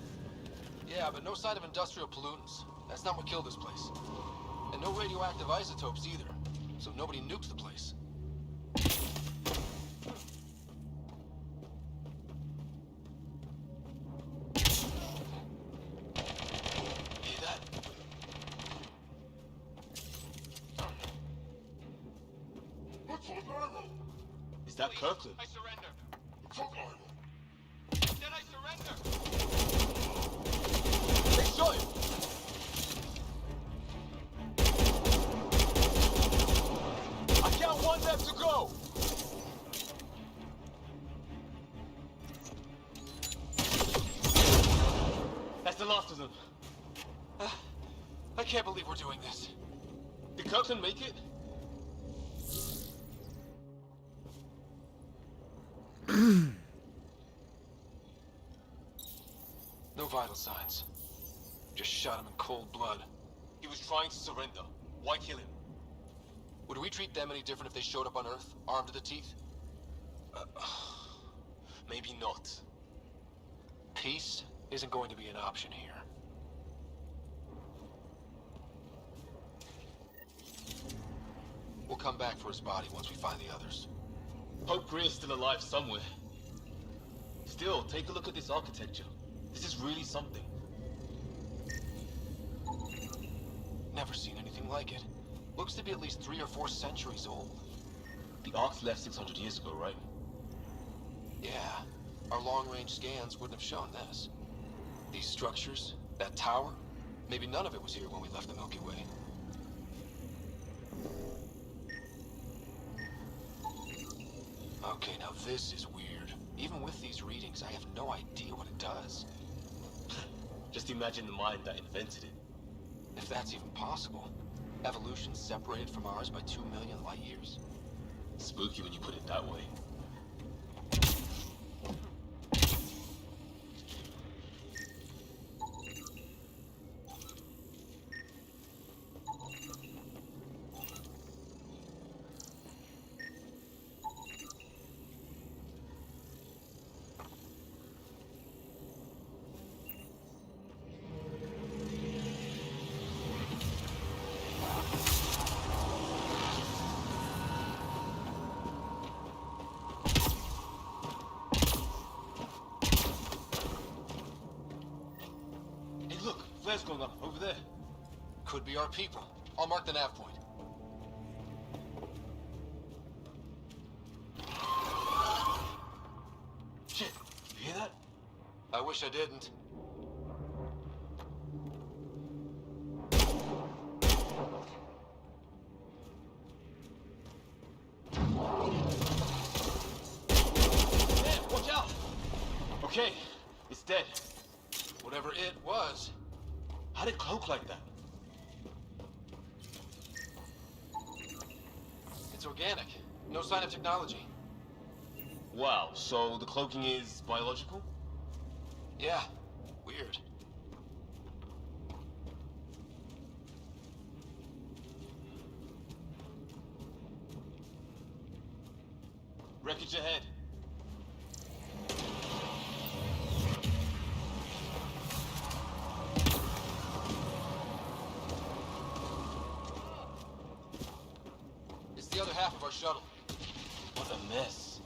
M: Yeah, but no sign of industrial pollutants. That's not what killed this place. And no radioactive isotopes either. So nobody nukes the place. Hear that?
T: Is that Kirkland?
M: I surrender.
T: Then I surrender! They shot him! I count one left to go! That's the last of them.
M: I can't believe we're doing this.
T: Did Kirkland make it?
M: No vital signs. Just shot him in cold blood.
T: He was trying to surrender. Why kill him?
M: Would we treat them any different if they showed up on Earth, armed to the teeth?
T: Maybe not.
M: Peace isn't going to be an option here. We'll come back for his body once we find the others.
T: Hope Greer's still alive somewhere. Still, take a look at this architecture. This is really something.
M: Never seen anything like it. Looks to be at least 3 or 4 centuries old.
T: The Ark's left 600 years ago, right?
M: Yeah. Our long-range scans wouldn't have shown this. These structures, that tower, maybe none of it was here when we left the Milky Way. Okay, now this is weird. Even with these readings, I have no idea what it does.
T: Just imagine the mind that invented it.
M: If that's even possible. Evolution separated from ours by 2 million light years.
T: Spooky when you put it that way. Flares going up over there.
M: Could be our people. I'll mark the nav point.
T: Shit, you hear that?
M: I wish I didn't.
T: Man, watch out! Okay, it's dead.
M: Whatever it was.
T: How did it cloak like that?
M: It's organic. No sign of technology.
T: Wow, so the cloaking is biological?
M: Yeah, weird.
T: Wreckage ahead.
M: The other half of our shuttle.
T: What a mess.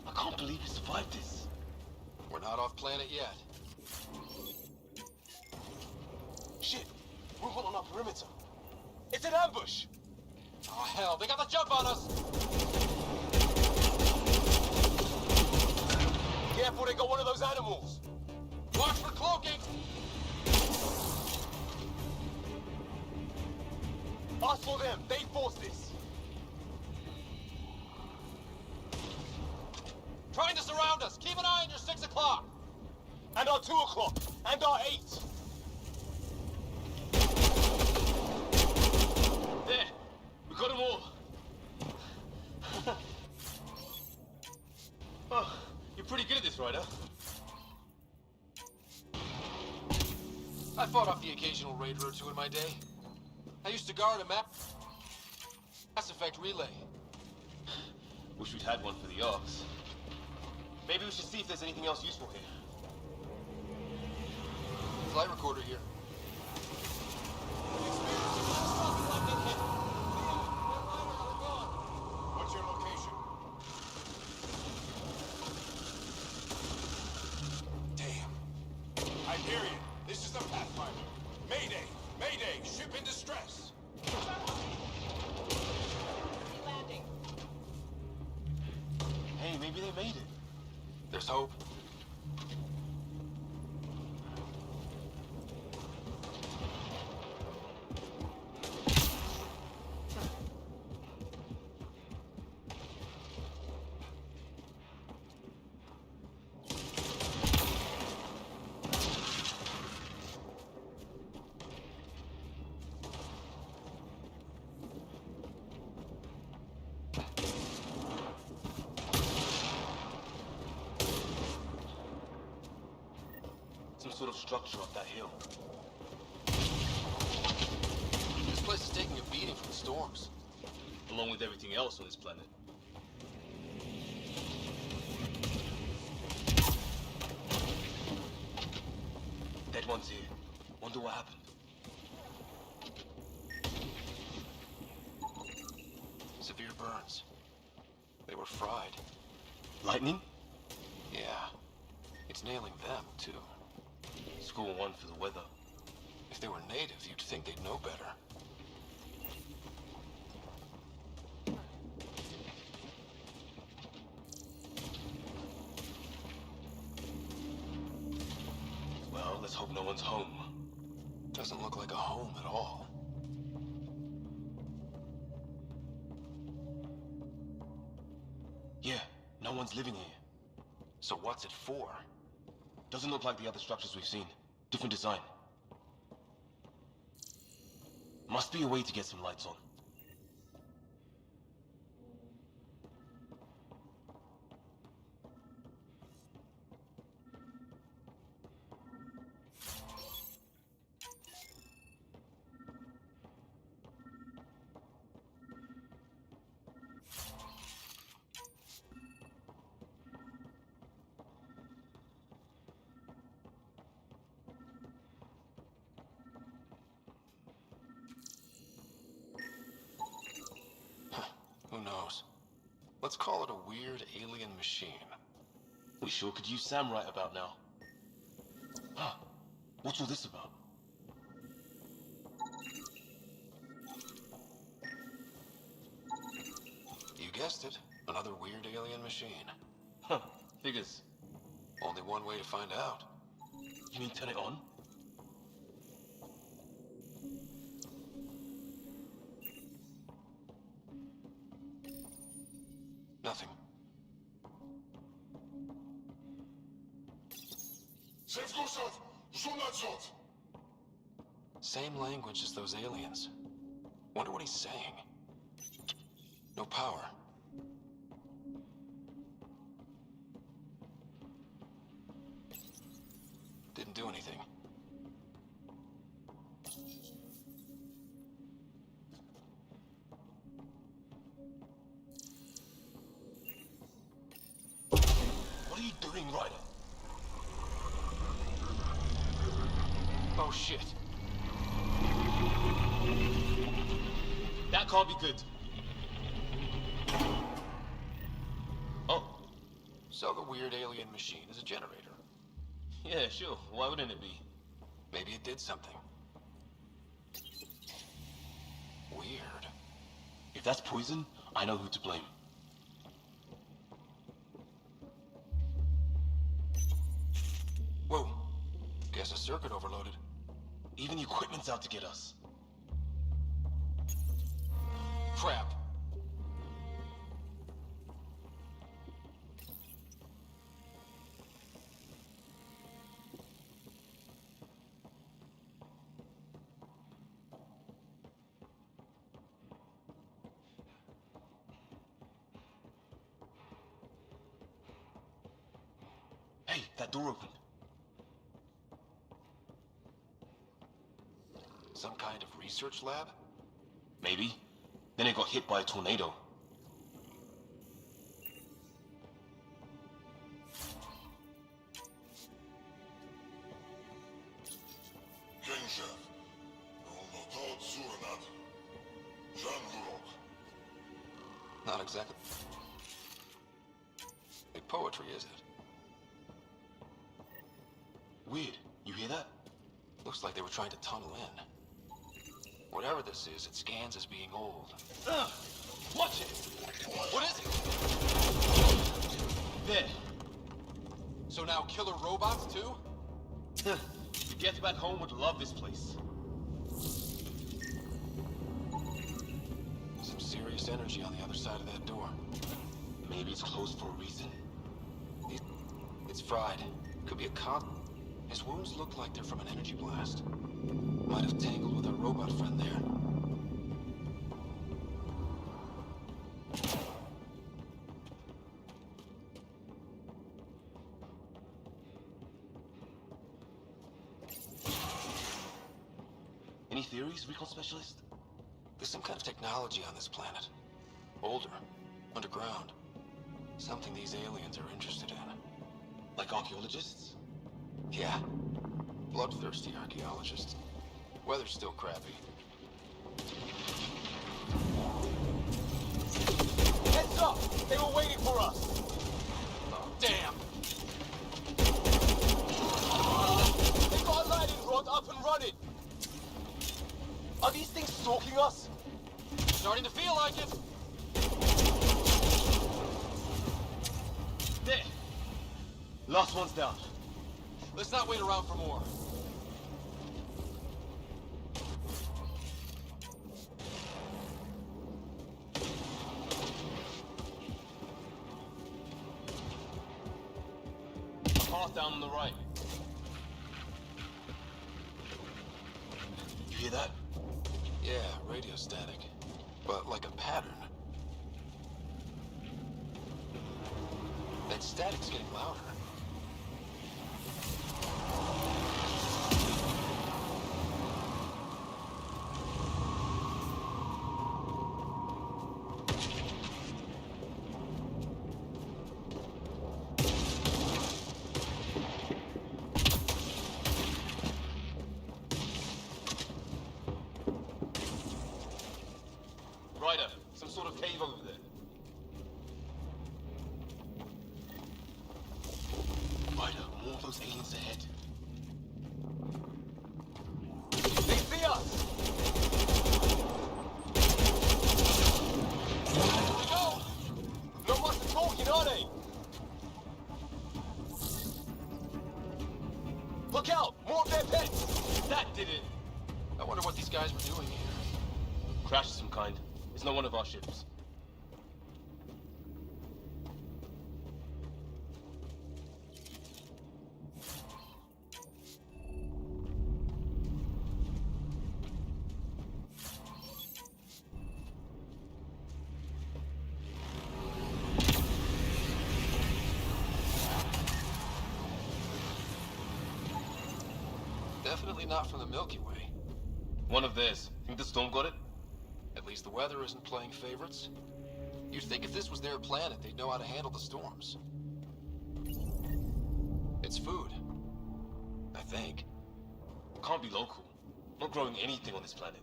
T: I can't believe we survived this.
M: We're not off planet yet.
T: Shit, move on our perimeter. It's an ambush.
M: Oh hell, they got the jump on us.
T: Careful, they got one of those animals.
M: Watch for cloaking.
T: Us for them, they forced this.
M: Trying to surround us. Keep an eye on your 6 o'clock.
T: And our 2 o'clock. And our 8. There. We got them all. Oh, you're pretty good at this, Ryder.
M: I fought off the occasional raider or two in my day. I used to guard a Mass Effect relay.
T: Wish we'd had one for the Arks. Maybe we should see if there's anything else useful here.
M: Flight recorder here.
K: What's your location? Damn. Hyperion, this is the Pathfinder. Mayday! Mayday! Ship in distress!
L: Landing.
T: Hey, maybe they made it.
M: There's hope.
T: Some sort of structure up that hill.
M: This place is taking a beating from the storms.
T: Along with everything else on this planet. Dead one's here. Wonder what happened.
M: Severe burns. They were fried.
T: Lightning?
M: Yeah. It's nailing them, too.
T: Score one for the weather.
M: If they were native, you'd think they'd know better.
T: Well, let's hope no one's home.
M: Doesn't look like a home at all.
T: Yeah, no one's living here.
M: So what's it for?
T: Doesn't look like the other structures we've seen. Different design. Must be a way to get some lights on.
M: Who knows? Let's call it a weird alien machine.
T: We sure could use Sam right about now. Huh. What's all this about?
M: You guessed it. Another weird alien machine.
T: Huh. Figures.
M: Only one way to find out.
T: You mean turn it on?
M: Nothing. Same language as those aliens. Wonder what he's saying. No power. Didn't do anything.
T: What are you doing, Ryder?
M: Oh shit.
T: That can't be good. Oh.
M: So the weird alien machine is a generator.
T: Yeah, sure. Why wouldn't it be?
M: Maybe it did something. Weird.
T: If that's poison, I know who to blame.
M: Whoa. Guess a circuit overloaded.
T: Even the equipment's out to get us.
M: Crap.
T: Hey, that door opened.
M: Some kind of research lab?
T: Maybe. Then it got hit by a tornado.
M: Not exactly poetry, is it?
T: Weird. You hear that?
M: Looks like they were trying to tunnel in. Whatever this is, it scans as being old.
T: Watch it!
M: What is it?
T: There.
M: So now killer robots, too?
T: The Geth back home would love this place.
M: Some serious energy on the other side of that door.
T: Maybe it's closed for a reason.
M: It's fried. Could be a cop. His wounds look like they're from an energy blast. Might have tangled with our robot friend there.
T: Any theories, recon specialist?
M: There's some kind of technology on this planet. Older. Underground. Something these aliens are interested in.
T: Like archaeologists?
M: Yeah. Bloodthirsty archaeologists. Weather's still crappy.
T: Heads up! They were waiting for us!
M: Oh, damn!
T: They got a landing rod up and running! Are these things stalking us?
M: Starting to feel like it!
T: There! Last one's down.
M: Let's not wait around for more.
T: Path down on the right. You hear that?
M: Yeah, radio static. But like a pattern. That static's getting louder.
T: Ryder, some sort of cave over there. Ryder, more of those aliens ahead. They see us! Here we go! Not much of talking, are they? Look out! More of their pets! That did it!
M: I wonder what these guys were doing here.
T: Crash of some kind. It's not one of our ships.
M: Definitely not from the Milky Way.
T: One of theirs. Think the storm got it?
M: At least the weather isn't playing favorites. You'd think if this was their planet, they'd know how to handle the storms. It's food. I think.
T: Can't be local. Not growing anything on this planet.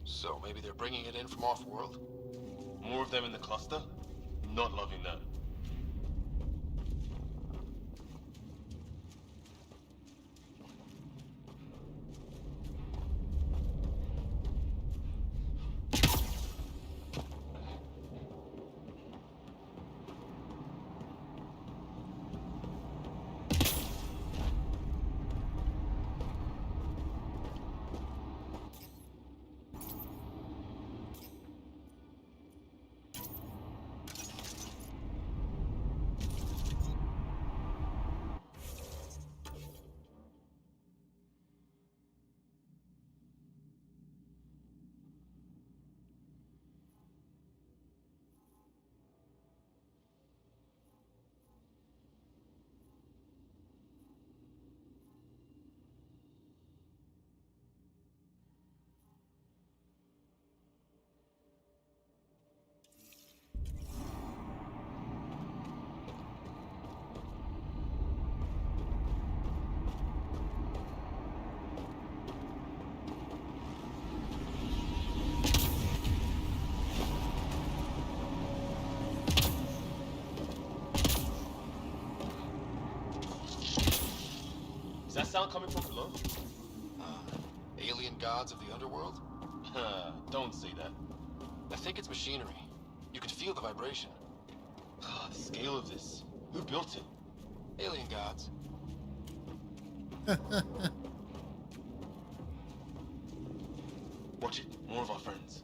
M: So maybe they're bringing it in from off-world?
T: More of them in the cluster? Not loving that. sound coming from below?
M: Alien gods of the underworld?
T: Don't say that.
M: I think it's machinery. You can feel the vibration.
T: The scale of this. Who built it?
M: Alien gods.
T: Watch it. More of our friends.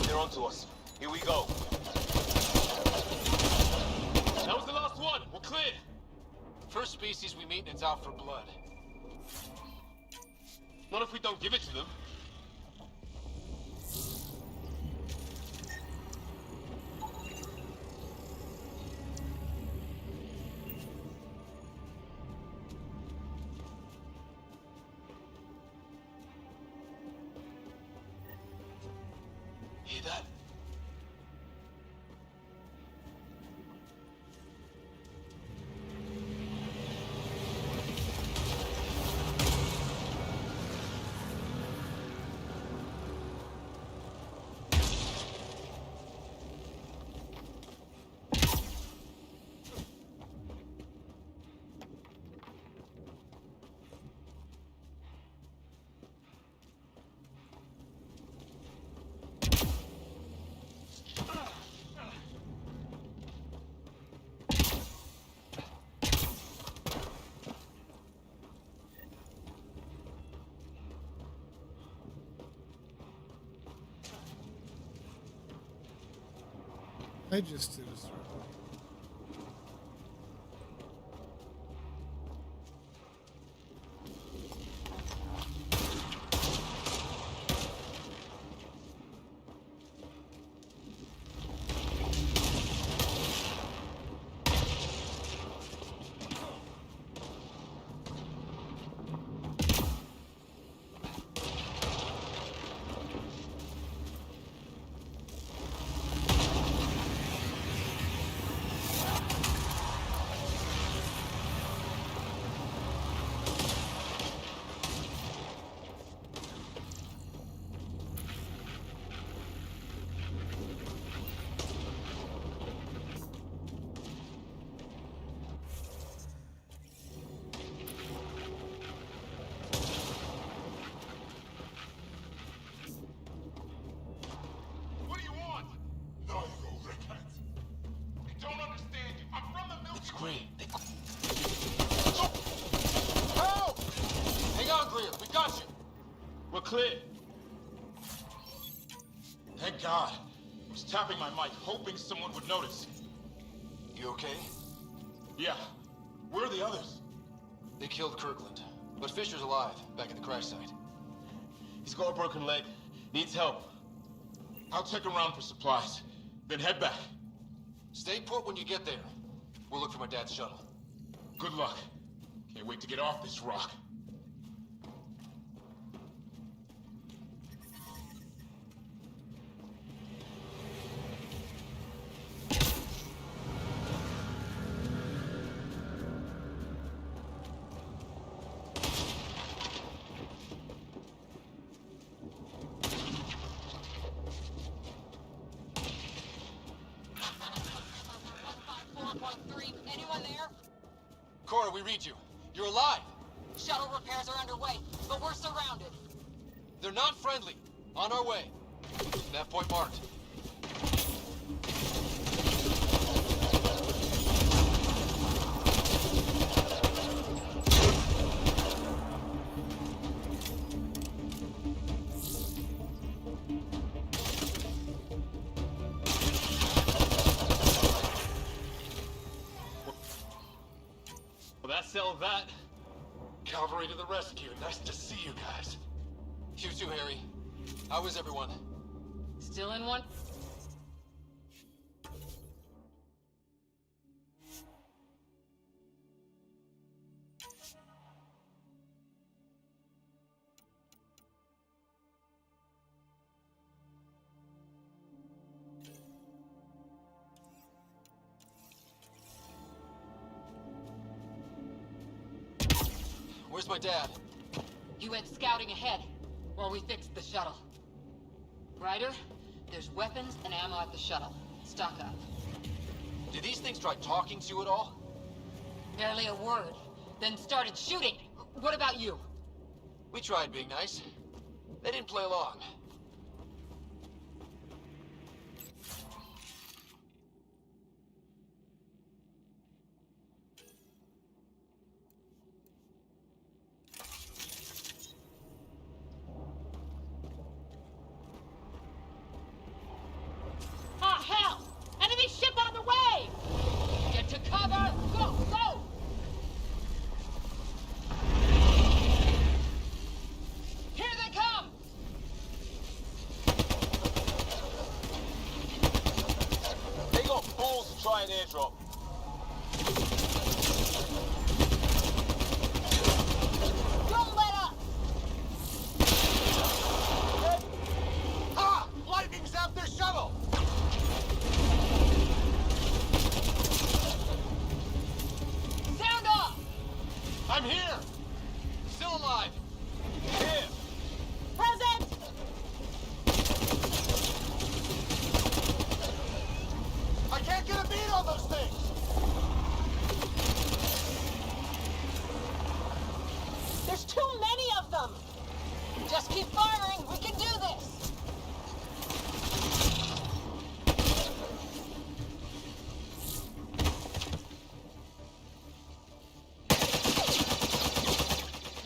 T: They're onto us. Here we go. That was the last one. We're clear.
M: First species we meet and it's out for blood.
T: Not if we don't give it to them.
M: Hear that?
A: I just did a circle.
M: Great. Help! Hang on, Greer. We got you.
T: We're clear. Thank God. I was tapping my mic, hoping someone would notice.
M: You okay?
T: Yeah. Where are the others?
M: They killed Kirkland. But Fisher's alive, back at the crash site.
T: He's got a broken leg. Needs help. I'll check around for supplies. Then head back.
M: Stay put when you get there. We'll look for my dad's shuttle.
T: Good luck. Can't wait to get off this rock.
R: Anyone there?
M: Cora, we read you. You're alive.
R: Shuttle repairs are underway, but we're surrounded.
M: They're not friendly. On our way. Nav point marked.
T: Well, that settled that.
M: Cavalry to the rescue. Nice to see you guys. You too, Harry. How is everyone?
R: Still in one?
M: Where's my dad?
R: He went scouting ahead while we fixed the shuttle. Ryder, there's weapons and ammo at the shuttle. Stock up.
M: Did these things try talking to you at all?
R: Barely a word. Then started shooting. What about you?
M: We tried being nice. They didn't play along.
R: Ah, hell! Enemy ship on the way! Get to cover! Go, go! Here they come!
T: They got balls to try an airdrop.
R: Don't let up!
T: Ah! Lightning zapped their shuttle!
R: Sound off!
T: I'm here!
M: Still alive.
T: Here!
R: Present!
T: I can't get a beat on those things!
R: There's too many of them! Just keep firing, we can do this!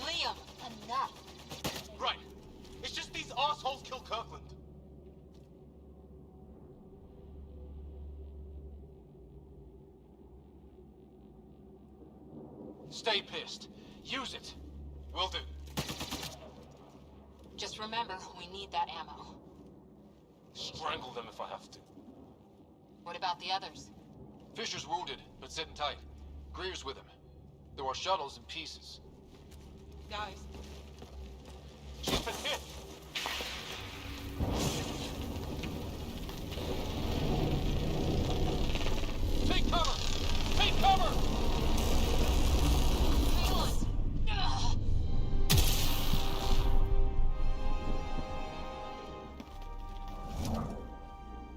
S: Liam, enough.
T: Right. It's just these assholes kill Kirkland.
M: Stay pissed. Use it.
T: Will do.
R: Just remember, we need that ammo.
M: Strangle them if I have to.
R: What about the others?
M: Fisher's wounded, but sitting tight. Greer's with him. There are shuttles in pieces.
R: Guys.
T: She's been hit!
M: Take cover! Take cover!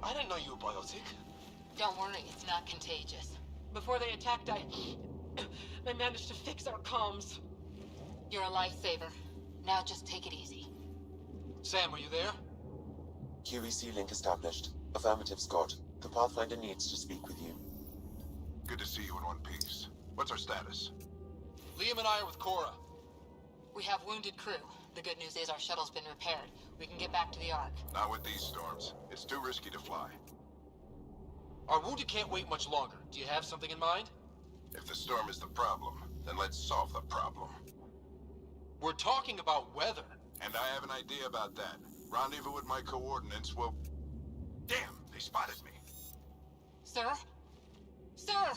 T: I didn't know you were biotic.
R: Don't worry, it's not contagious. Before they attacked, I managed to fix our comms. You're a lifesaver. Now just take it easy.
M: Sam, are you there?
Q: QEC link established. Affirmative, Scott. The Pathfinder needs to speak with you.
K: Good to see you in one piece. What's our status?
M: Liam and I are with Cora.
R: We have wounded crew. The good news is our shuttle's been repaired. We can get back to the Ark.
K: Not with these storms. It's too risky to fly.
M: Our wounded can't wait much longer. Do you have something in mind?
K: If the storm is the problem, then let's solve the problem.
M: We're talking about weather.
K: And I have an idea about that. Rendezvous with my coordinates will... Damn, they spotted me.
R: Sir? Sir!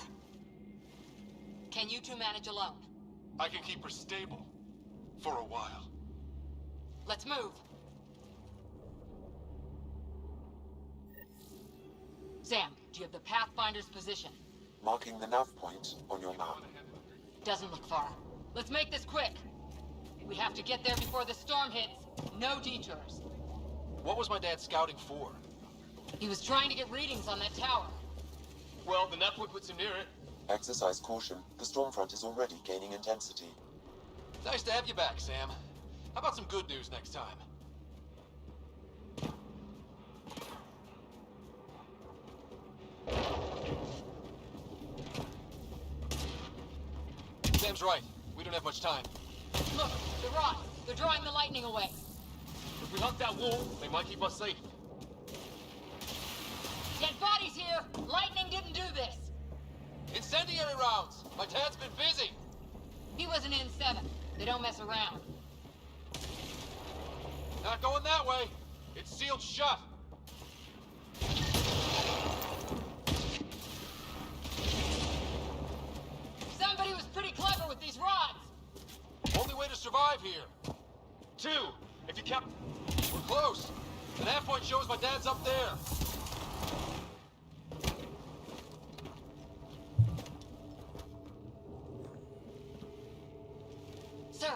R: Can you two manage alone?
M: I can keep her stable. For a while.
R: Let's move. Sam, do you have the Pathfinder's position?
Q: Marking the nav point on your map.
R: Doesn't look far. Let's make this quick. We have to get there before the storm hits. No detours.
M: What was my dad scouting for?
R: He was trying to get readings on that tower.
T: Well, the network puts him near it.
Q: Exercise caution. The storm front is already gaining intensity.
M: Nice to have you back, Sam. How about some good news next time? Sam's right. We don't have much time.
R: Look, the rods. They're drawing the lightning away.
T: If we hunt that wall, they might keep us safe.
R: Dead bodies here! Lightning didn't do this!
M: Incendiary rounds! My dad's been busy!
R: He was an N7. They don't mess around.
M: Not going that way. It's sealed shut.
R: Somebody was pretty clever with these rods!
M: Only way to survive here.
T: 2, if you kept...
M: We're close. The nav point shows my dad's up there.
R: Sir!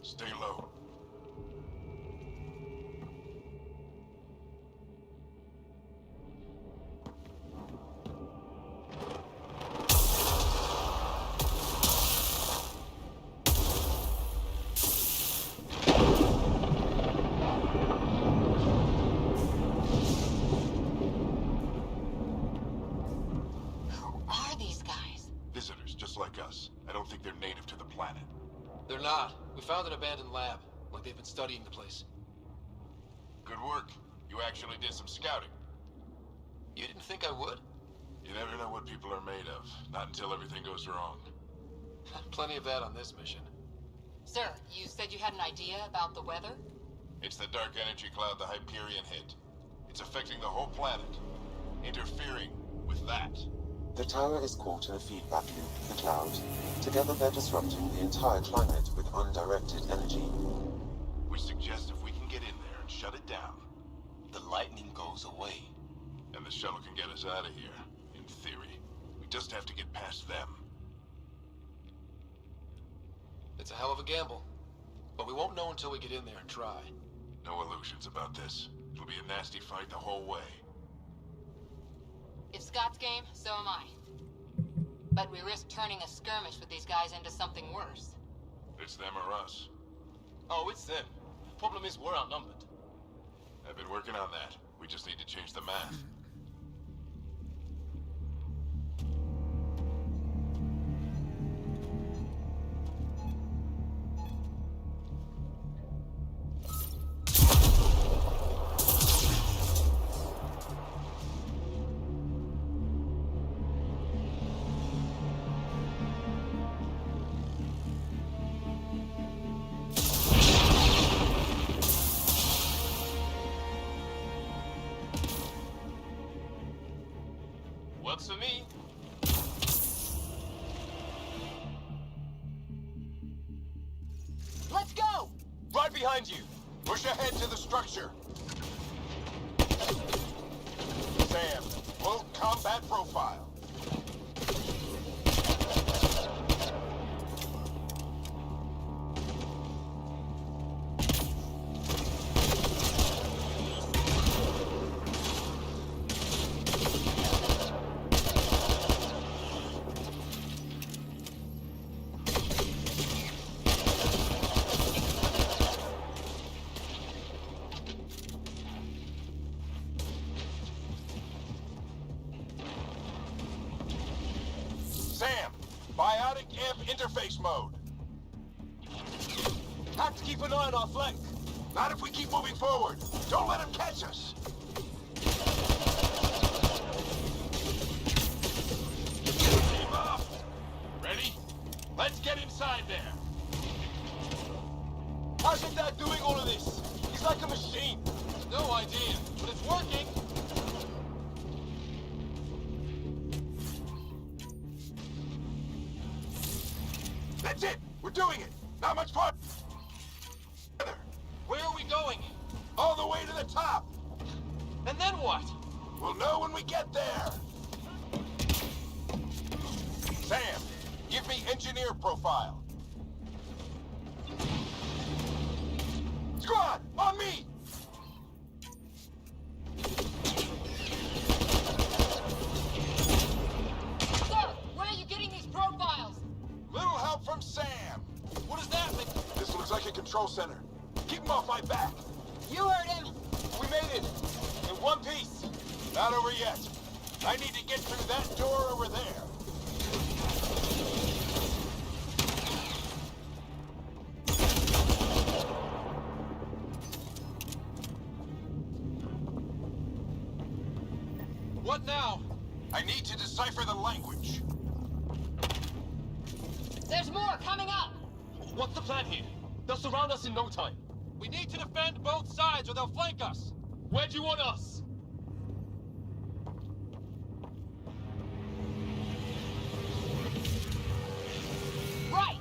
K: Stay low.
M: not. We found an abandoned lab, like they've been studying the place.
K: Good work. You actually did some scouting.
M: You didn't think I would?
K: You never know what people are made of, not until everything goes wrong.
M: Plenty of that on this mission.
R: Sir, you said you had an idea about the weather?
K: It's the dark energy cloud the Hyperion hit. It's affecting the whole planet, interfering with that.
Q: The tower is caught in a feedback loop with the cloud. Together they're disrupting the entire climate with undirected energy.
K: Which suggests if we can get in there and shut it down, the lightning goes away. And the shuttle can get us out of here, in theory. We just have to get past them.
M: It's a hell of a gamble. But we won't know until we get in there and try.
K: No illusions about this. It'll be a nasty fight the whole way.
R: If Scott's game, so am I. But we risk turning a skirmish with these guys into something worse.
K: It's them or us.
T: Oh, it's them. Problem is, we're outnumbered.
K: I've been working on that. We just need to change the math.
T: Works for me.
R: Let's go!
K: Right behind you! Push ahead to the structure! Sam, full combat profile. Sam, biotic amp interface mode.
T: Have to keep an eye on our flank.
K: Not if we keep moving forward. Don't let him catch us. Team up. Ready? Let's get inside there.
T: How's your dad doing all of this? He's like a machine.
M: No idea, but it's working.
K: That's it. We're doing it. Not much fun.
M: Where are we going?
K: All the way to the top.
M: And then what?
K: We'll know when we get there. Sam, give me engineer profile. Squad, on me!
R: Sir, where are you getting these profiles?
K: Little help from Sam.
M: What does that mean?
K: This looks like a control center. Keep him off my back.
R: You heard him!
K: We made it. In one piece. Not over yet. I need to get through that door over there.
M: What now?
K: I need to decipher the language.
R: There's more coming up!
T: What's the plan here? They'll surround us in no time.
M: We need to defend both sides or they'll flank us.
T: Where do you want us?
R: Right!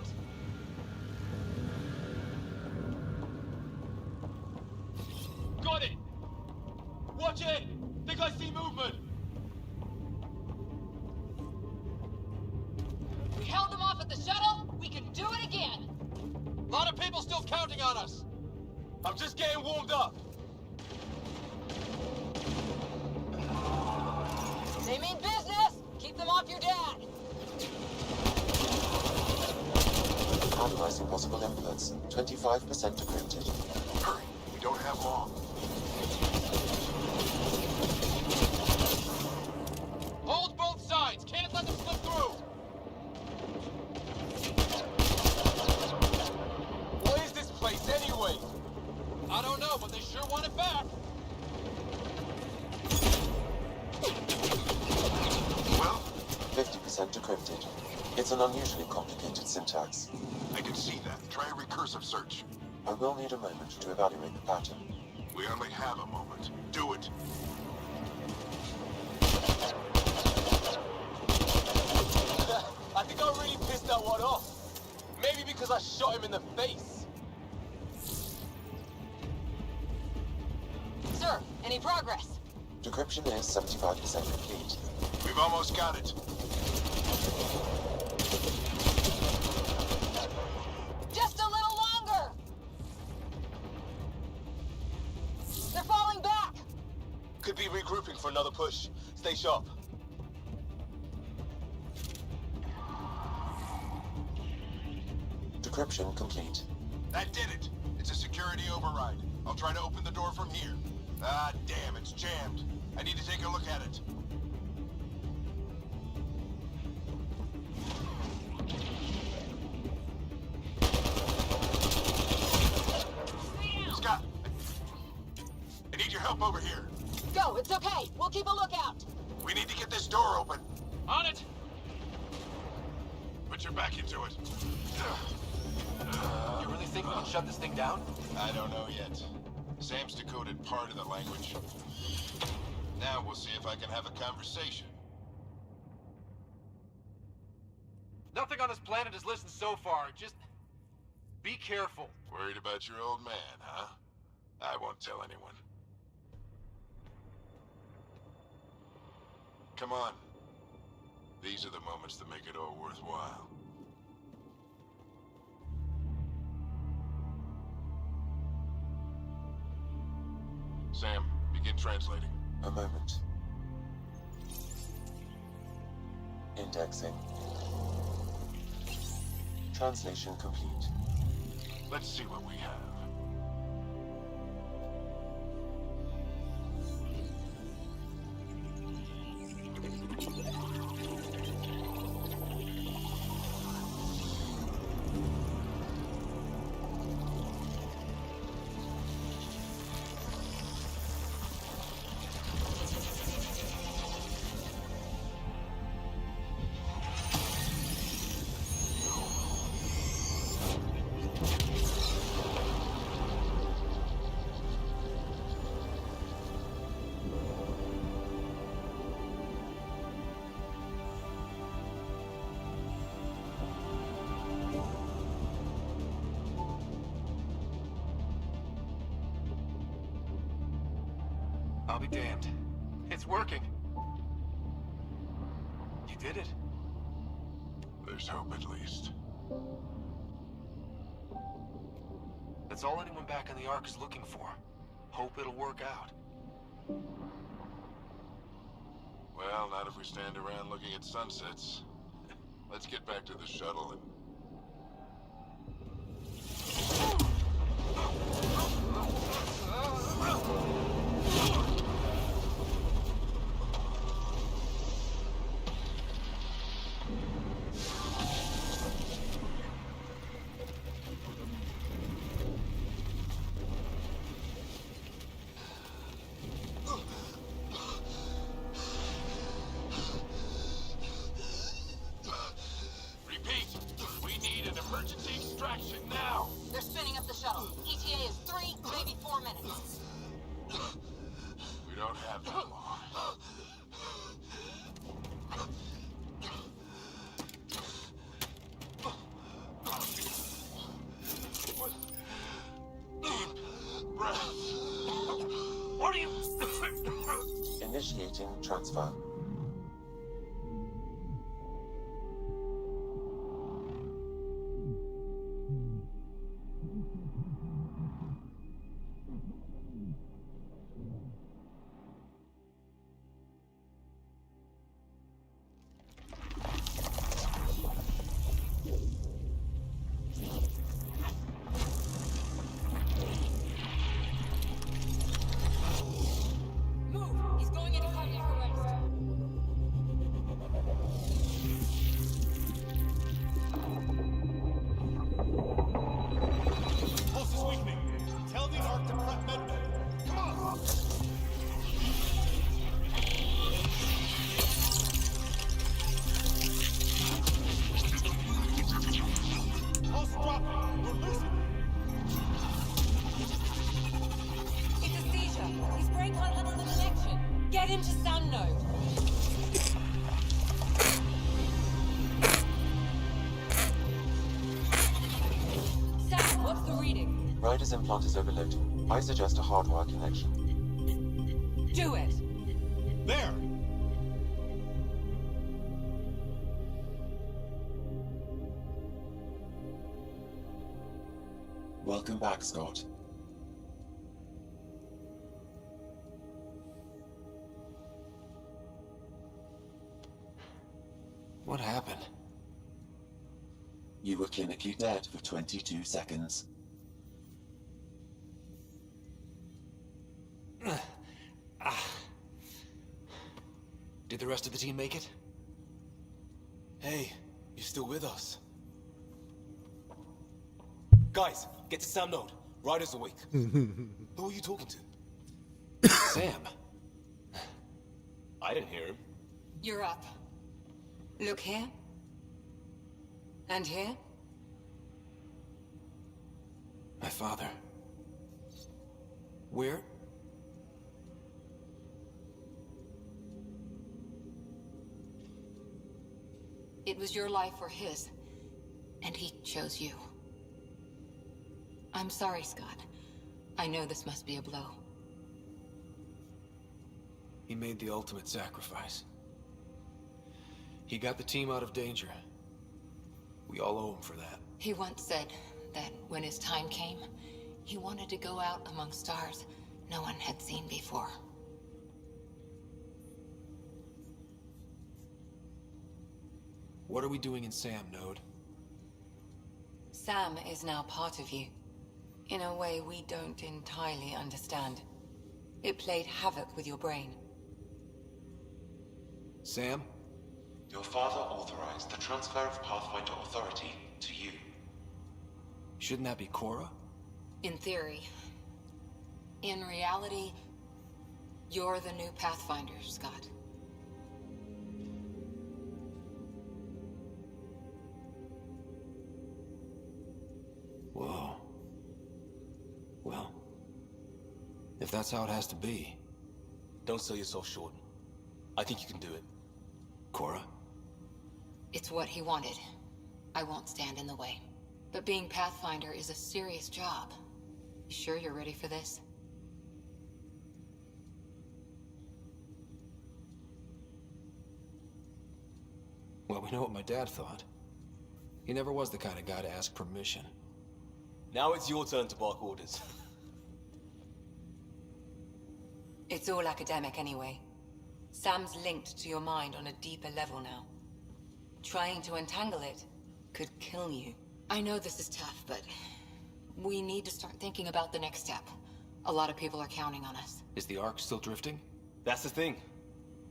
T: Got it! Watch it! Think I see movement!
R: We held them off at the shuttle, we can do it again!
M: A lot of people still counting on us.
T: I'm just getting warmed up.
R: They mean business! Keep them off your dad!
Q: Analyzing possible inputs. 25% decrypted.
K: Hurry. We don't have long.
M: Hold both sides. Can't let them slip through.
Q: Decrypted. It's an unusually complicated syntax.
K: I can see that. Try a recursive search.
Q: I will need a moment to evaluate the pattern.
K: We only have a moment. Do it.
L: I think I really pissed that one off. Maybe because I shot him in the face.
R: Sir, any progress?
Q: Decryption is 75% complete.
K: We've almost got it.
R: Just a little longer! They're falling back!
L: Could be regrouping for another push. Stay sharp.
Q: Decryption complete.
K: That did it. It's a security override. I'll try to open the door from here. Ah, damn, it's jammed. I need to take a look at it. Scott! I need your help over here.
R: Go, it's okay. We'll keep a lookout.
K: We need to get this door open.
L: On it!
K: Put your back into it.
M: You really think we can shut this thing down?
K: I don't know yet. Sam's decoded part of the language. Now we'll see if I can have a conversation.
M: Nothing on this planet is listened so far. Just be careful.
K: Worried about your old man, huh? I won't tell anyone. Come on. These are the moments that make it all worthwhile. Sam, begin translating.
Q: A moment. Indexing. Translation complete.
K: Let's see what we have.
M: I'll be damned. It's working. You did it.
K: There's hope at least.
M: That's all anyone back in the Ark is looking for. Hope it'll work out.
K: Well, not if we stand around looking at sunsets. Let's get back to the shuttle and...
M: Emergency extraction now!
R: They're spinning up the shuttle. ETA is 3, maybe 4 minutes.
K: We don't have that long. Deep breaths. What are you...
Q: Initiating transfer.
R: Move! He's going into cardiac arrest.
P: Get into Sam Node. Sam, what's the reading?
Q: Ryder's implant is overloaded. I suggest a hardwire connection.
P: Do it.
Q: There! Welcome back, Scott.
M: What happened?
Q: You were clinically dead for 22 seconds.
M: Did the rest of the team make it? Hey, you're still with us. Guys, get to Sam Node. Ryder's awake. Who are you talking to? Sam.
T: I didn't hear him.
P: You're up. Look here. And here.
M: My father. Where?
N: It was your life or his, and he chose you. I'm sorry, Scott. I know this must be a blow.
M: He made the ultimate sacrifice. He got the team out of danger. We all owe him for that.
N: He once said that when his time came, he wanted to go out among stars no one had seen before.
M: What are we doing in Sam Node?
P: Sam is now part of you. In a way we don't entirely understand. It played havoc with your brain.
M: Sam?
Q: Your father authorized the transfer of Pathfinder authority to you.
M: Shouldn't that be Cora?
N: In theory. In reality, you're the new Pathfinder, Scott.
M: Whoa. Well, if that's how it has to be.
T: Don't sell yourself short. I think you can do it.
M: Cora?
N: It's what he wanted. I won't stand in the way. But being Pathfinder is a serious job. You sure you're ready for this?
M: Well, we know what my dad thought. He never was the kind of guy to ask permission.
T: Now it's your turn to bark orders.
P: It's all academic anyway. Sam's linked to your mind on a deeper level now. Trying to untangle it could kill you.
N: I know this is tough, but we need to start thinking about the next step. A lot of people are counting on us.
M: Is the Ark still drifting?
T: That's the thing.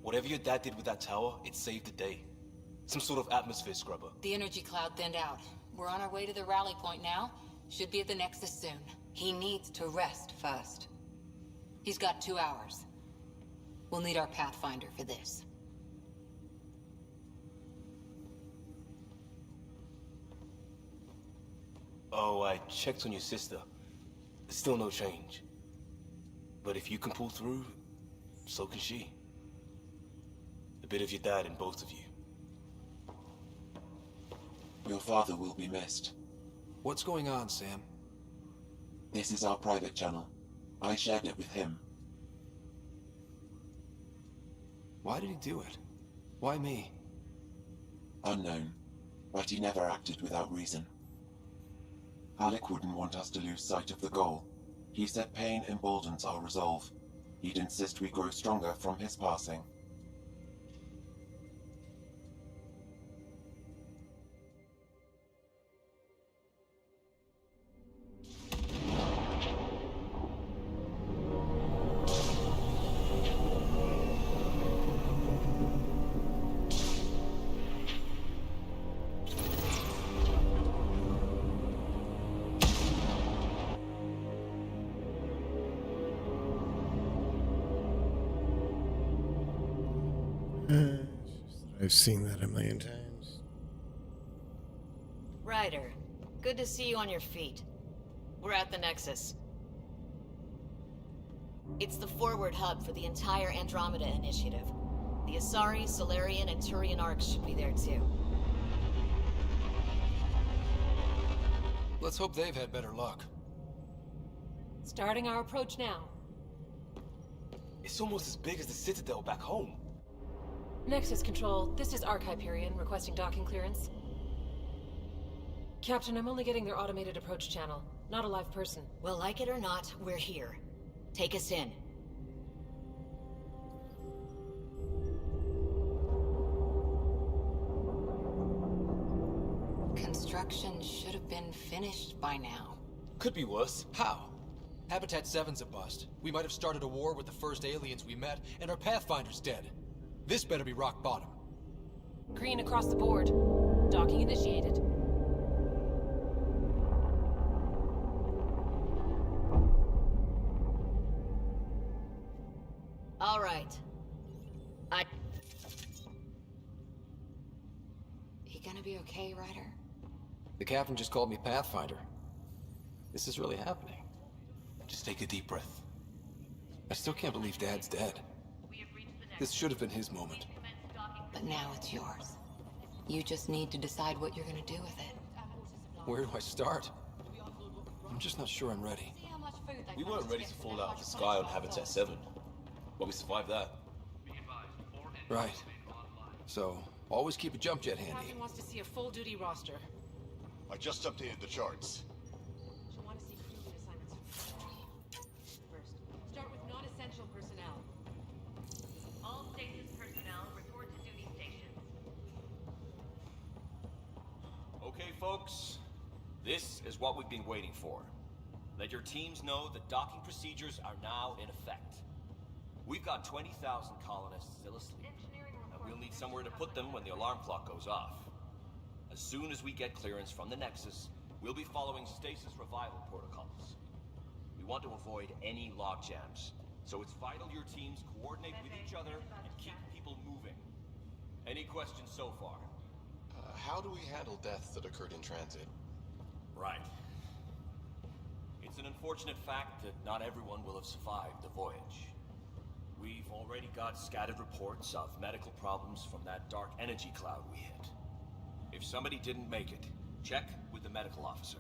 T: Whatever your dad did with that tower, it saved the day. Some sort of atmosphere scrubber.
N: The energy cloud thinned out. We're on our way to the rally point now. Should be at the Nexus soon.
P: He needs to rest first.
N: He's got 2 hours. We'll need our Pathfinder for this.
T: Oh, I checked on your sister. There's still no change. But if you can pull through, so can she. A bit of your dad in both of you.
Q: Your father will be missed.
M: What's going on, Sam?
Q: This is our private channel. I shared it with him.
M: Why did he do it? Why me?
Q: Unknown, but he never acted without reason. Alec wouldn't want us to lose sight of the goal. He said pain emboldens our resolve. He'd insist we grow stronger from his passing.
A: I've seen that a million times.
U: Ryder, good to see you on your feet. We're at the Nexus. It's the forward hub for the entire Andromeda Initiative. The Asari, Solarian, and Turian arcs should be there too.
M: Let's hope they've had better luck.
R: Starting our approach now.
T: It's almost as big as the Citadel back home.
R: Nexus Control, this is Arch Hyperion requesting docking clearance. Captain, I'm only getting their automated approach channel, not a live person.
U: Well, like it or not, we're here. Take us in.
N: Construction should have been finished by now.
T: Could be worse.
M: How? Habitat 7's a bust. We might have started a war with the first aliens we met, and our Pathfinder's dead. This better be rock bottom.
R: Green across the board. Docking initiated.
U: All right.
N: He gonna be okay, Ryder?
M: The captain just called me Pathfinder. This is really happening. Just take a deep breath. I still can't believe Dad's dead. This should have been his moment.
N: But now it's yours. You just need to decide what you're gonna do with it.
M: Where do I start? I'm just not sure I'm ready.
T: We weren't ready to fall out of the sky on Habitat 7. But we survived that.
M: Right. So, always keep a jump jet handy.
R: Captain wants to see a full-duty roster.
K: I just updated the charts.
R: She'll want to see crew assignments. First, start with non-essential personnel.
S: All stations personnel report to duty stations.
E: Okay, folks. This is what we've been waiting for. Let your teams know that docking procedures are now in effect. We've got 20,000 colonists still asleep, and we'll need somewhere to put them when the alarm clock goes off. As soon as we get clearance from the Nexus, we'll be following stasis revival protocols. We want to avoid any logjams, so it's vital your teams coordinate with each other and keep people moving. Any questions so far?
D: How do we handle deaths that occurred in transit?
E: Right. It's an unfortunate fact that not everyone will have survived the voyage. We've already got scattered reports of medical problems from that dark energy cloud we hit. If somebody didn't make it, check with the medical officer.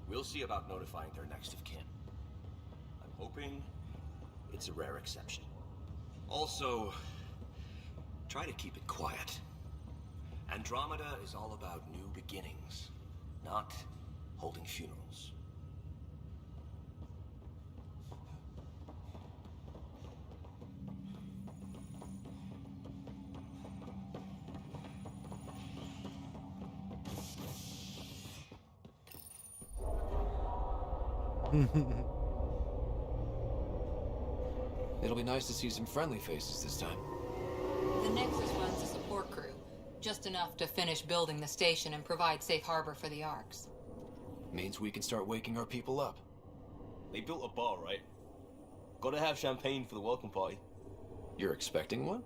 E: We'll see about notifying their next of kin. I'm hoping it's a rare exception. Also, try to keep it quiet. Andromeda is all about new beginnings, not holding funerals.
M: It'll be nice to see some friendly faces this time.
N: The Nexus runs a support crew, just enough to finish building the station and provide safe harbor for the Arks.
M: Means we can start waking our people up.
T: They built a bar, right? Gotta have champagne for the welcome party.
M: You're expecting one?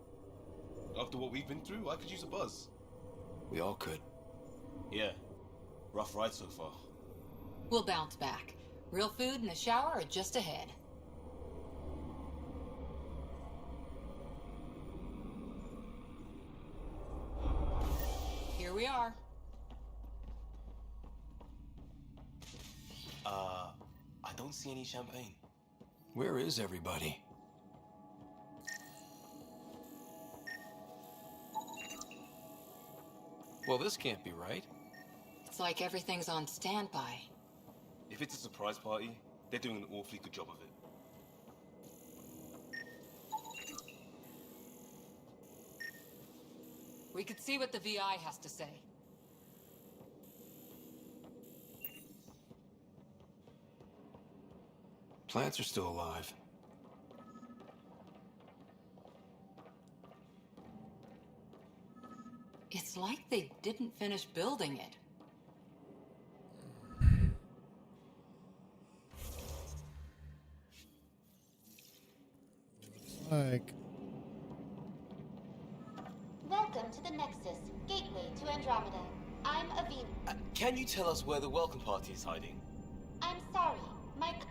T: After what we've been through, I could use a buzz.
M: We all could.
T: Yeah. Rough ride so far.
N: We'll bounce back. Real food and a shower are just ahead. Here we are.
T: I don't see any champagne.
M: Where is everybody? Well, this can't be right.
N: It's like everything's on standby.
T: If it's a surprise party, they're doing an awfully good job of it.
N: We could see what the VI has to say.
M: Plants are still alive.
N: It's like they didn't finish building it.
A: Like,
V: Welcome to the Nexus, gateway to Andromeda. I'm Avina.
T: Can you tell us where the welcome party is hiding?
V: I'm sorry. Mike,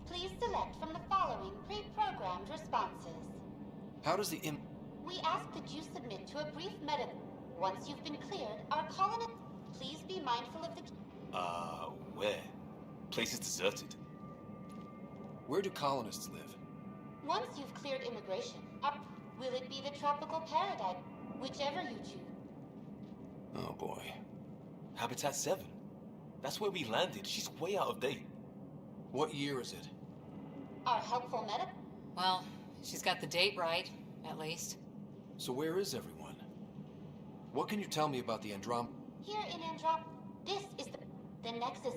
V: please Please select from the following pre-programmed responses.
M: How does the
V: We ask that you submit to a brief medical. Once you've been cleared, our colonist. Please be mindful of the.
T: Where? Place is deserted.
M: Where do colonists live?
V: Once you've cleared immigration, will it be the tropical paradise? Whichever you choose.
T: Oh boy. Habitat 7. That's where we landed. She's way out of date.
M: What year is it?
V: Our helpful medical.
P: Well, she's got the date right, at least.
M: So where is everyone? What can you tell me about the Androm...
V: Here in Androp, this is the Nexus.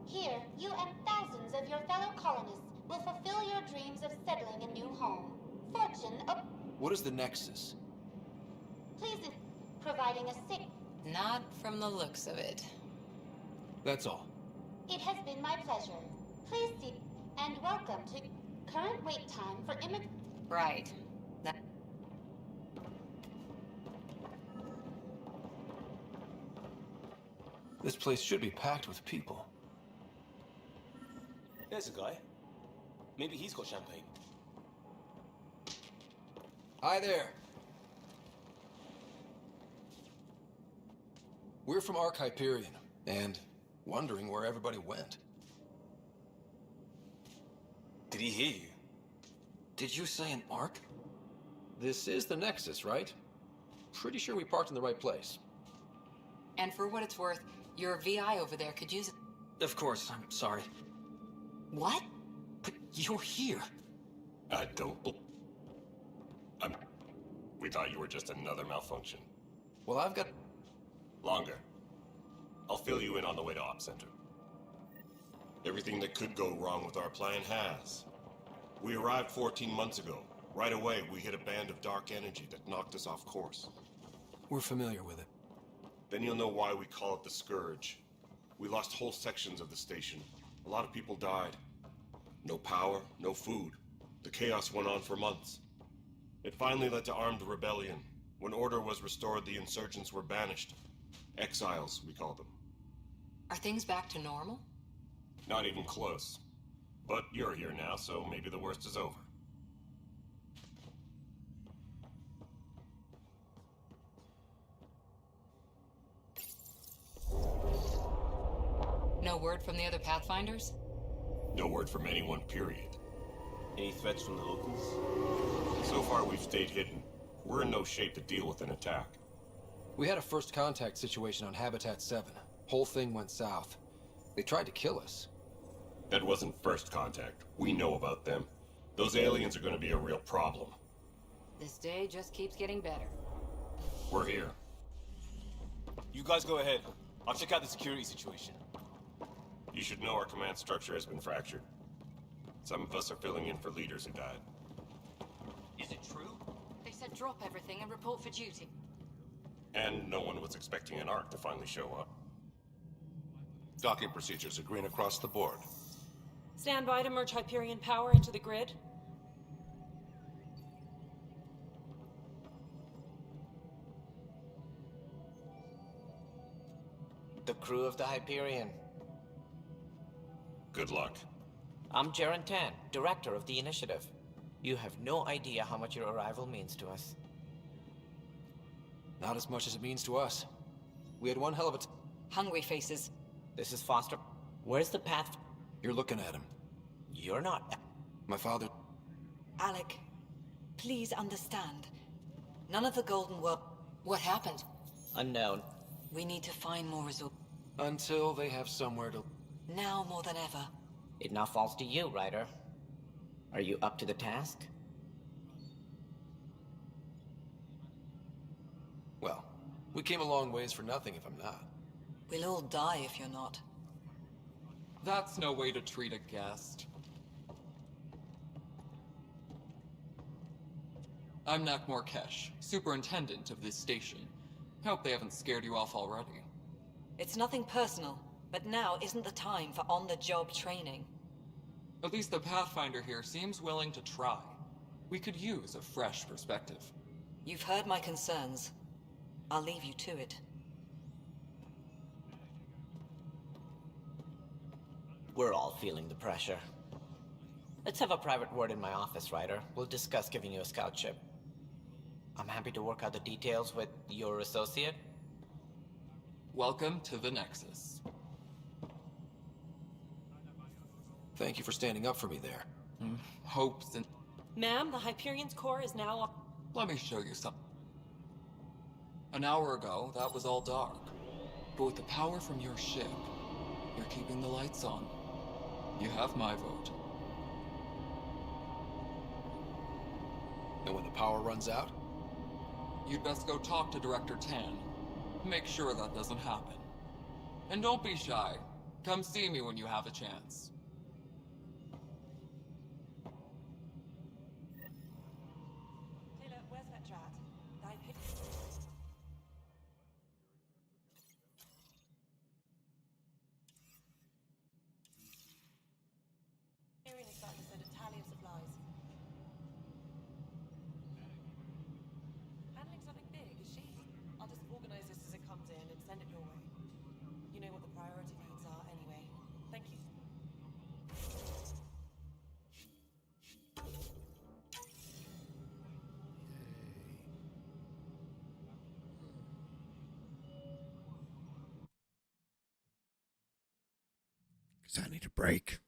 V: Here, you and thousands of your fellow colonists will fulfill your dreams of settling a new home. Fortune of...
M: What is the Nexus?
V: Please, providing a sick...
P: Not from the looks of it.
M: That's all.
V: It has been my pleasure. Please see, and welcome to current wait time for
P: Right.
M: This place should be packed with people.
T: There's a guy. Maybe he's got champagne.
M: Hi there. We're from Ark Hyperion, and wondering where everybody went.
T: Did he hear you?
M: Did you say an Ark? This is the Nexus, right? Pretty sure we parked in the right place.
P: And for what it's worth, your VI over there could use it.
M: Of course, I'm sorry.
P: What?
M: But you're here.
K: I don't. We thought you were just another malfunction.
M: Well, I've got...
K: Longer. I'll fill you in on the way to Op Center. Everything that could go wrong with our plan has. We arrived 14 months ago. Right away, we hit a band of dark energy that knocked us off course.
M: We're familiar with it.
K: Then you'll know why we call it the Scourge. We lost whole sections of the station. A lot of people died. No power, no food. The chaos went on for months. It finally led to armed rebellion. When order was restored, the insurgents were banished. Exiles, we call them.
P: Are things back to normal?
K: Not even close. But you're here now, so maybe the worst is over.
P: No word from the other Pathfinders?
K: No word from anyone, period.
T: Any threats from the locals?
K: So far, we've stayed hidden. We're in no shape to deal with an attack.
M: We had a first contact situation on Habitat 7. Whole thing went south. They tried to kill us.
K: That wasn't first contact. We know about them. Those aliens are going to be a real problem.
P: This day just keeps getting better.
K: We're here.
T: You guys go ahead. I'll check out the security situation.
K: You should know our command structure has been fractured. Some of us are filling in for leaders who died.
T: Is it true?
R: They said drop everything and report for duty.
K: And no one was expecting an Ark to finally show up.
D: Docking procedures are green across the board.
R: Stand by to merge Hyperion power into the grid.
C: The crew of the Hyperion.
K: Good luck.
C: I'm Jaren Tan, director of the initiative. You have no idea how much your arrival means to us.
M: Not as much as it means to us. We had one hell of a
P: Hungry faces.
C: This is Foster. Where's the path?
M: You're looking at him.
C: You're not.
M: My father...
P: Alec, please understand. None of the Golden World... What happened?
C: Unknown.
P: We need to find more resources.
M: Until they have somewhere to...
P: Now more than ever.
C: It now falls to you, Ryder. Are you up to the task?
M: Well, we came a long ways for nothing if I'm not.
P: We'll all die if you're not.
H: That's no way to treat a guest. I'm Nak Morkesh, superintendent of this station. Hope they haven't scared you off already.
P: It's nothing personal, but now isn't the time for on-the-job training.
H: At least the Pathfinder here seems willing to try. We could use a fresh perspective.
P: You've heard my concerns. I'll leave you to it.
C: We're all feeling the pressure. Let's have a private word in my office, Ryder. We'll discuss giving you a scout ship. I'm happy to work out the details with your associate.
H: Welcome to the Nexus.
M: Thank you for standing up for me there.
H: Hopes and...
U: Ma'am, the Hyperion's core is now up.
H: Let me show you something. An hour ago, that was all dark. But with the power from your ship, you're keeping the lights on. You have my vote.
M: And when the power runs out?
H: You'd best go talk to Director Tan. Make sure that doesn't happen. And don't be shy. Come see me when you have a chance.
U: Taylor, where's that drat? Hyperion is starting to send a tally of supplies. Handling something big, is she? I'll just organize this as it comes in and send it your way. You know what the priority needs are anyway. Thank you.
A: Because I need a break.